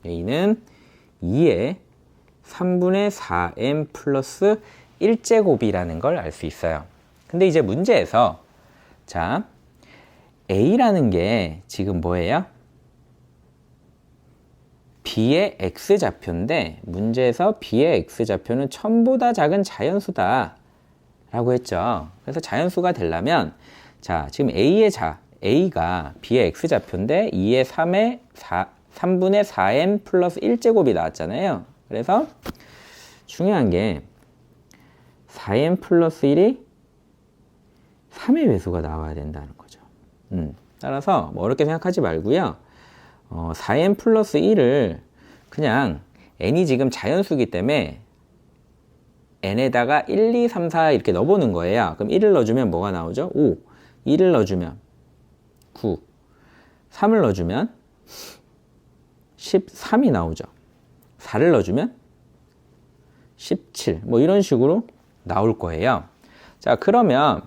a는 2의 3분의 4n 플러스 1제곱이라는 걸 알 수 있어요. 근데 이제 문제에서 자, a라는 게 지금 뭐예요? b의 x좌표인데 문제에서 b의 x좌표는 1000보다 작은 자연수다 라고 했죠. 그래서 자연수가 되려면 자, 지금 a가 b의 x좌표인데 2의 3분의 4n 플러스 1제곱이 나왔잖아요. 그래서 중요한 게 4n 플러스 1이 3의 배수가 나와야 된다는 거죠. 따라서 뭐 어렵게 생각하지 말고요. 4n 플러스 1을 그냥 n이 지금 자연수기 때문에 n에다가 1, 2, 3, 4 이렇게 넣어보는 거예요. 그럼 1을 넣어주면 뭐가 나오죠? 5. 2를 넣어주면 9. 3을 넣어주면 13이 나오죠. 4를 넣어주면 17. 뭐 이런 식으로 나올 거예요. 자, 그러면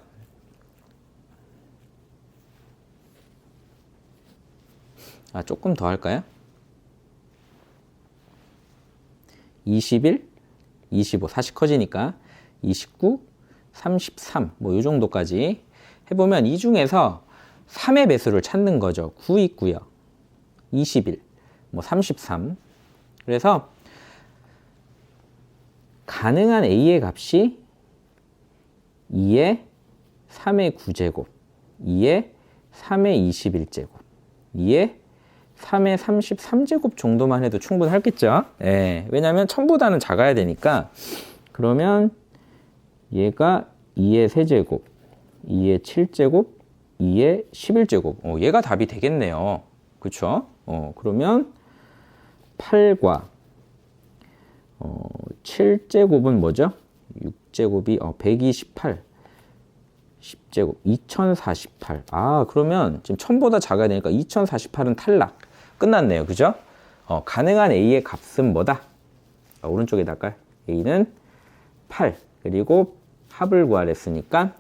조금 더 할까요? 21, 25, 40 커지니까 29, 33, 뭐 이 정도까지 해보면 이 중에서 3의 배수를 찾는 거죠. 9 있고요. 21, 뭐 33. 그래서 가능한 a의 값이 2의 3의 9제곱, 2의 3의 21제곱, 2의 3의 33제곱 정도만 해도 충분하겠죠? 예, 왜냐면 1000보다는 작아야 되니까. 그러면 얘가 2의 세제곱, 2의 7제곱, 2의 11제곱. 얘가 답이 되겠네요. 그쵸? 그러면 8과 7제곱은 뭐죠? 6제곱이 128, 10제곱 2048. 그러면 지금 1000보다 작아야 되니까 2048은 탈락. 끝났네요. 그죠? 가능한 a의 값은 뭐다? 오른쪽에다가 a는 8, 그리고 합을 구하랬으니까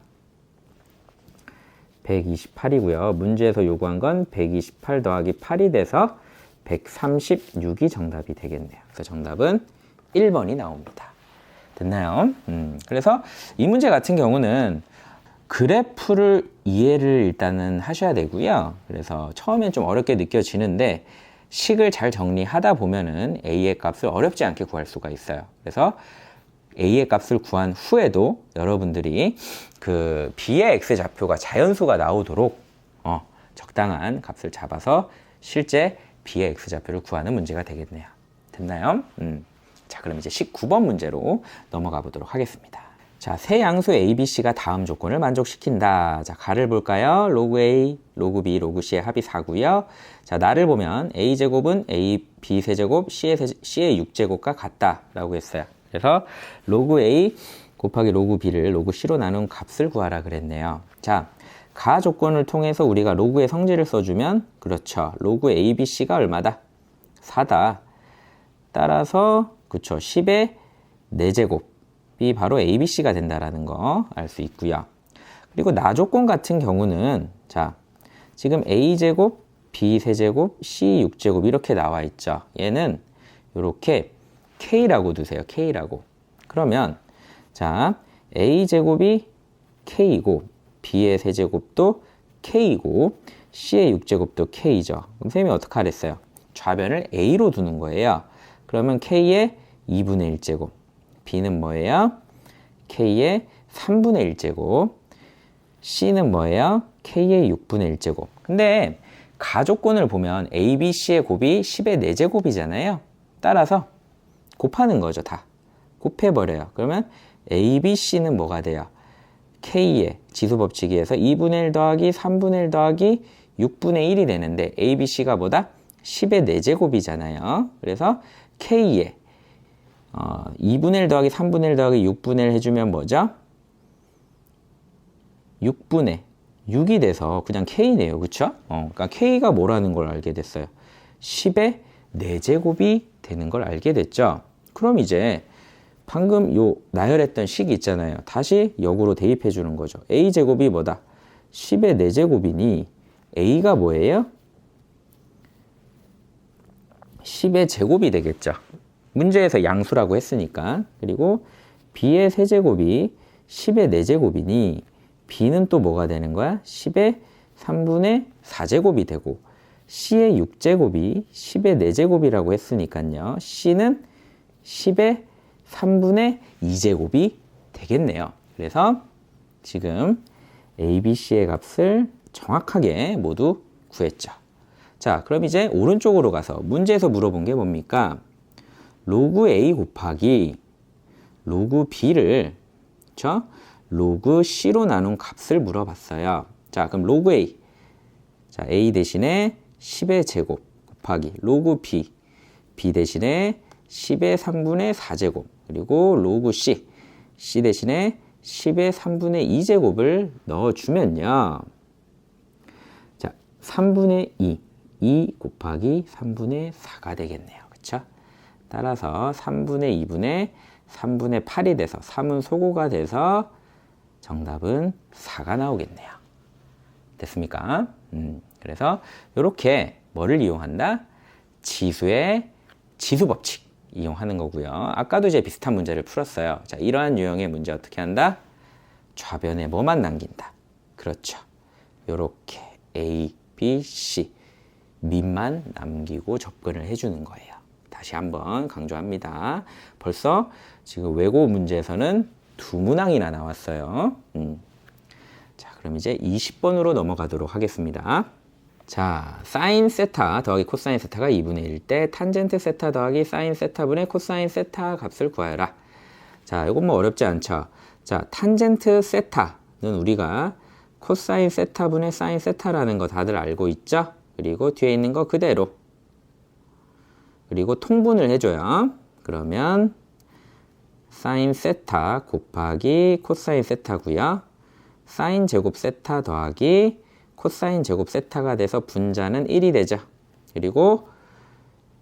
128이고요. 문제에서 요구한 건 128 더하기 8이 돼서 136이 정답이 되겠네요. 그래서 정답은 1번이 나옵니다. 됐나요? 그래서 이 문제 같은 경우는 그래프를 이해를 일단은 하셔야 되고요. 그래서 처음엔 좀 어렵게 느껴지는데 식을 잘 정리하다 보면은 a의 값을 어렵지 않게 구할 수가 있어요. 그래서 a의 값을 구한 후에도 여러분들이 그 b의 x좌표가 자연수가 나오도록 적당한 값을 잡아서 실제 b의 x좌표를 구하는 문제가 되겠네요. 됐나요? 자, 그럼 이제 19번 문제로 넘어가 보도록 하겠습니다. 자, 세 양수 a, b, c가 다음 조건을 만족시킨다. 자, 가를 볼까요? 로그 a, 로그 b, 로그 c의 합이 4고요. 자, 나를 보면 a제곱은 a, b 세제곱, c의 6제곱과 같다라고 했어요. 그래서 로그 a 곱하기 로그 b를 로그 c로 나눈 값을 구하라 그랬네요. 자, 가 조건을 통해서 우리가 로그의 성질을 써주면, 그렇죠, 로그 a, b, c가 얼마다? 4다. 따라서 그쵸, 10의 4제곱이 바로 a, b, c가 된다라는 거 알 수 있고요. 그리고 나 조건 같은 경우는, 자, 지금 a제곱, b 세제곱, c 6제곱 이렇게 나와 있죠. 얘는 이렇게 k라고 두세요. k라고. 그러면 자, a제곱이 k이고 b의 세제곱도 k이고 c의 6제곱도 k죠. 그럼 쌤이 어떻게 하랬어요? 좌변을 a로 두는 거예요. 그러면 k의 2분의 1제곱, b는 뭐예요? k의 3분의 1제곱, c는 뭐예요? k의 6분의 1제곱. 근데 가조건을 보면 a, b, c의 곱이 10의 4제곱이잖아요. 따라서 곱하는 거죠. 다 곱해버려요. 그러면 a, b, c는 뭐가 돼요? k의 지수법칙에서 2분의 1 더하기 3분의 1 더하기 6분의 1이 되는데 a, b, c가 뭐다? 10의 4제곱이잖아요. 그래서 k의 2분의 1 더하기 3분의 1 더하기 6분의 1 해주면 뭐죠? 6분의 6이 돼서 그냥 k네요. 그쵸? 그러니까 k가 뭐라는 걸 알게 됐어요. 10의 4제곱이 되는 걸 알게 됐죠. 그럼 이제 방금 요 나열했던 식이 있잖아요. 다시 역으로 대입해 주는 거죠. a제곱이 뭐다? 10의 4제곱이니 a가 뭐예요? 10의 제곱이 되겠죠. 문제에서 양수라고 했으니까. 그리고 b의 세제곱이 10의 4제곱이니 b는 또 뭐가 되는 거야? 10의 3분의 4제곱이 되고 c의 6제곱이 10의 4제곱이라고 했으니까요. c는 10의 3분의 2제곱이 되겠네요. 그래서 지금 a, b, c의 값을 정확하게 모두 구했죠. 자, 그럼 이제 오른쪽으로 가서 문제에서 물어본 게 뭡니까? 로그 a 곱하기 로그 b를, 그렇죠? 로그 c로 나눈 값을 물어봤어요. 자, 그럼 로그 a, 자, a 대신에 10의 제곱 곱하기 로그 b, b 대신에 10의 3분의 4제곱, 그리고 로그 c, c 대신에 10의 3분의 2제곱을 넣어주면요. 자, 3분의 2 곱하기 3분의 4가 되겠네요. 그쵸? 따라서 3분의 2분의 3분의 8이 돼서 3은 소고가 돼서 정답은 4가 나오겠네요. 됐습니까? 그래서 이렇게 뭐를 이용한다? 지수의 지수법칙 이용하는 거고요. 아까도 이제 비슷한 문제를 풀었어요. 자, 이러한 유형의 문제 어떻게 한다? 좌변에 뭐만 남긴다. 그렇죠. 요렇게 A, B, C 밑만 남기고 접근을 해주는 거예요. 다시 한번 강조합니다. 벌써 지금 외고 문제에서는 두 문항이나 나왔어요. 자, 그럼 이제 20번으로 넘어가도록 하겠습니다. 자, 사인 세타 더하기 코사인 세타가 2분의 1 때 탄젠트 세타 더하기 사인 세타분의 코사인 세타 값을 구하여라. 자, 이건 뭐 어렵지 않죠. 자, 탄젠트 세타는 우리가 코사인 세타분의 사인 세타라는 거 다들 알고 있죠? 그리고 뒤에 있는 거 그대로. 그리고 통분을 해줘요. 그러면 사인 세타 곱하기 코사인 세타고요. 사인 제곱 세타 더하기 코사인 제곱 세타가 돼서 분자는 1이 되죠. 그리고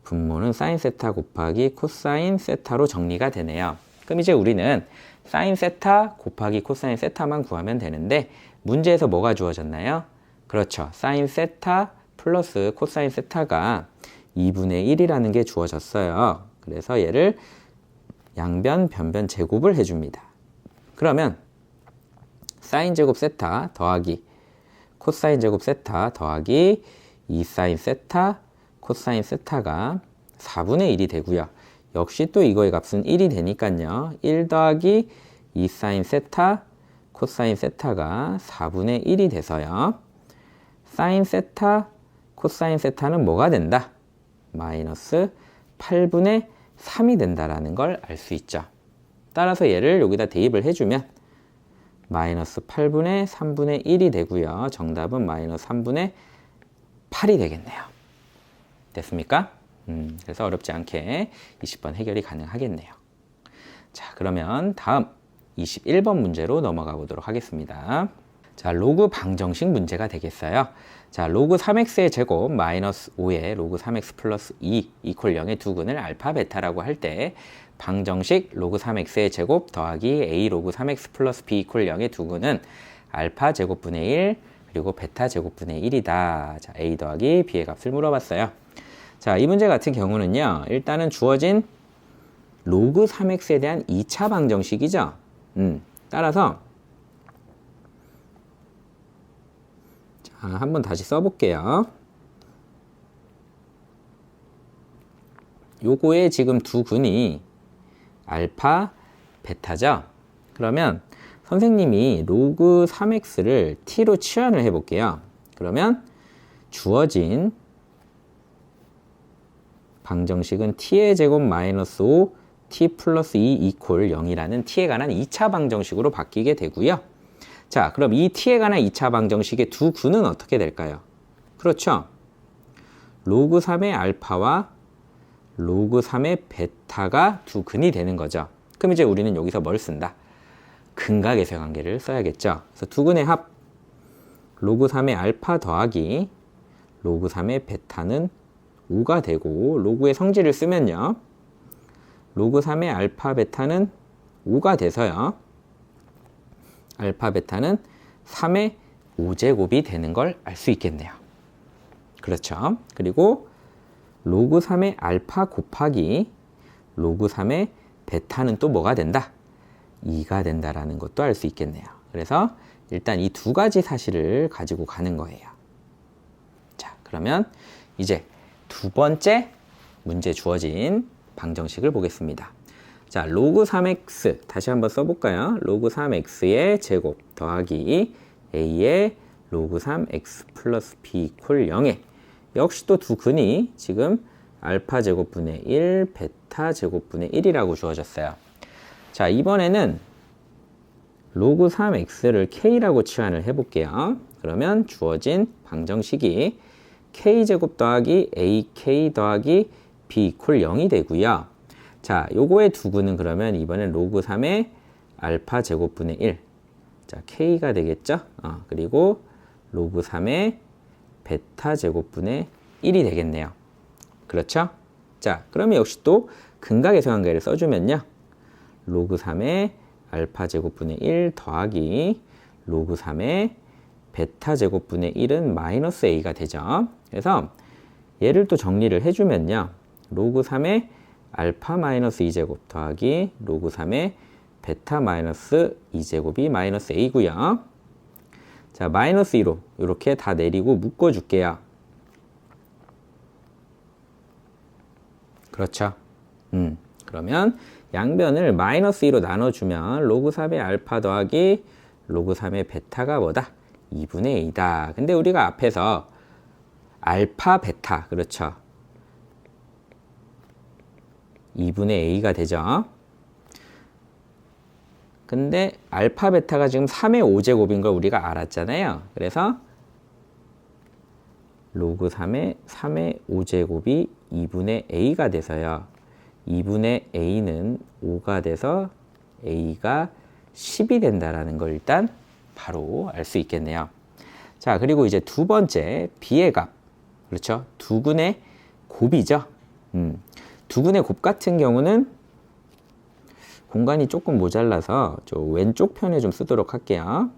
분모는 사인 세타 곱하기 코사인 세타로 정리가 되네요. 그럼 이제 우리는 사인 세타 곱하기 코사인 세타만 구하면 되는데 문제에서 뭐가 주어졌나요? 그렇죠. 사인 세타 플러스 코사인 세타가 2분의 1이라는 게 주어졌어요. 그래서 얘를 양변, 변변 제곱을 해줍니다. 그러면 사인 제곱 세타 더하기 코사인 제곱 세타 더하기 2사인 세타 코사인 세타가 4분의 1이 되고요. 역시 또 이거의 값은 1이 되니까요. 1 더하기 2사인 세타 코사인 세타가 4분의 1이 돼서요. 사인 세타 코사인 세타는 뭐가 된다? 마이너스 8분의 3이 된다라는 걸 알 수 있죠. 따라서 얘를 여기다 대입을 해주면 마이너스 8분의 3분의 1이 되고요. 정답은 마이너스 3분의 8이 되겠네요. 됐습니까? 그래서 어렵지 않게 20번 해결이 가능하겠네요. 자, 그러면 다음 21번 문제로 넘어가 보도록 하겠습니다. 자, 로그 방정식 문제가 되겠어요. 자, 로그 3x의 제곱 마이너스 5의 로그 3x 플러스 2 이퀄 0의 두 근을 알파 베타라고 할 때 방정식 로그 3x의 제곱 더하기 a 로그 3x 플러스 b 이퀄 0의 두 근은 알파 제곱분의 1 그리고 베타 제곱분의 1이다. 자, a 더하기 b의 값을 물어봤어요. 자, 이 문제 같은 경우는요. 일단은 주어진 로그 3x에 대한 2차 방정식이죠. 따라서 자, 한번 다시 써볼게요. 요거에 지금 두 근이 알파, 베타죠? 그러면 선생님이 로그 3x를 t로 치환을 해볼게요. 그러면 주어진 방정식은 t의 제곱 마이너스 5, t 플러스 2 이퀄 0이라는 t에 관한 2차 방정식으로 바뀌게 되고요. 자, 그럼 이 t에 관한 2차 방정식의 두 근은 어떻게 될까요? 그렇죠. 로그 3의 알파와 로그 3의 베타가 두 근이 되는 거죠. 그럼 이제 우리는 여기서 뭘 쓴다? 근각에서의 관계를 써야겠죠. 그래서 두 근의 합 로그 3의 알파 더하기 로그 3의 베타는 5가 되고 로그의 성질을 쓰면요. 로그 3의 알파 베타는 5가 돼서요. 알파 베타는 3의 5제곱이 되는 걸 알 수 있겠네요. 그렇죠. 그리고 로그 3의 알파 곱하기 로그 3의 베타는 또 뭐가 된다? 2가 된다라는 것도 알 수 있겠네요. 그래서 일단 이 두 가지 사실을 가지고 가는 거예요. 자, 그러면 이제 두 번째 문제 주어진 방정식을 보겠습니다. 자, 로그 3x 다시 한번 써볼까요? 로그 3x의 제곱 더하기 a의 로그 3x 플러스 b 이퀄 0에 역시 또 두 근이 지금 알파 제곱분의 1, 베타 제곱분의 1이라고 주어졌어요. 자, 이번에는 로그 3x를 k라고 치환을 해볼게요. 그러면 주어진 방정식이 k제곱 더하기 ak 더하기 b 이퀄 0이 되고요. 자, 요거의 두 근은 그러면 이번엔 로그 3의 알파 제곱분의 1. 자, k가 되겠죠? 그리고 로그 3의 베타 제곱분의 1이 되겠네요. 그렇죠? 자, 그러면 역시 또 근각에서 관계를 써주면요. 로그 3의 알파 제곱분의 1 더하기 로그 3의 베타 제곱분의 1은 마이너스 a가 되죠. 그래서 얘를 또 정리를 해주면요. 로그 3의 알파 마이너스 2제곱 더하기 로그 3의 베타 마이너스 2제곱이 마이너스 a고요. 자, 마이너스 2로 이렇게 다 내리고 묶어줄게요. 그렇죠. 그러면 양변을 마이너스 2로 나눠주면 로그 3의 알파 더하기 로그 3의 베타가 뭐다? 2분의 A다. 근데 우리가 앞에서 알파, 베타, 그렇죠. 2분의 A가 되죠. 근데 알파, 베타가 지금 3의 5제곱인 걸 우리가 알았잖아요. 그래서 로그 3의 5제곱이 2분의 A가 돼서요. 2분의 A는 5가 돼서 A가 10이 된다라는 걸 일단 바로 알 수 있겠네요. 자, 그리고 이제 두 번째 B의 값. 그렇죠? 두근의 곱이죠. 두근의 곱 같은 경우는 공간이 조금 모자라서 저 왼쪽 편에 좀 쓰도록 할게요.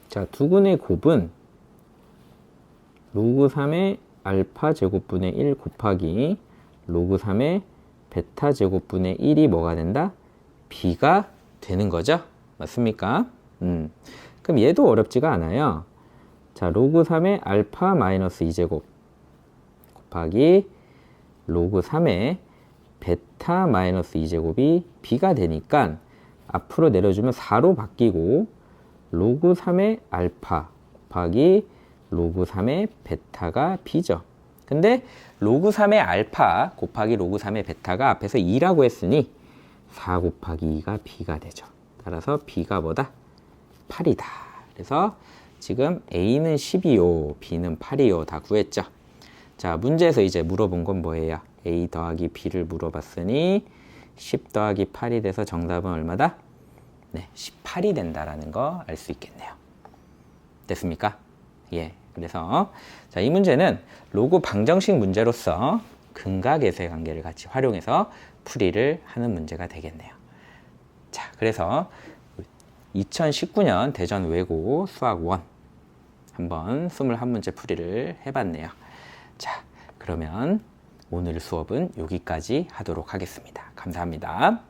자, 두근의 곱은 로그 3의 알파 제곱분의 1 곱하기 로그 3의 베타 제곱분의 1이 뭐가 된다? B가 되는 거죠. 맞습니까? 그럼 얘도 어렵지가 않아요. 자, 로그 3의 알파 마이너스 2제곱 곱하기 로그 3의 베타 마이너스 2제곱이 B가 되니까 앞으로 내려주면 4로 바뀌고 로그 3의 알파 곱하기 로그 3의 베타가 B죠. 근데 로그 3의 알파 곱하기 로그 3의 베타가 앞에서 2라고 했으니 4 곱하기 2가 B가 되죠. 따라서 B가 뭐다? 8이다. 그래서 지금 A는 10이요, B는 8이요 다 구했죠. 자, 문제에서 이제 물어본 건 뭐예요? A 더하기 B를 물어봤으니 10 더하기 8이 돼서 정답은 얼마다? 네, 18이 된다라는 거 알 수 있겠네요. 됐습니까? 예. 그래서 자, 이 문제는 로그 방정식 문제로서 근각에서의 관계를 같이 활용해서 풀이를 하는 문제가 되겠네요. 자, 그래서 2019년 대전 외고 수학 1 한번 21문제 풀이를 해봤네요. 자, 그러면 오늘 수업은 여기까지 하도록 하겠습니다. 감사합니다.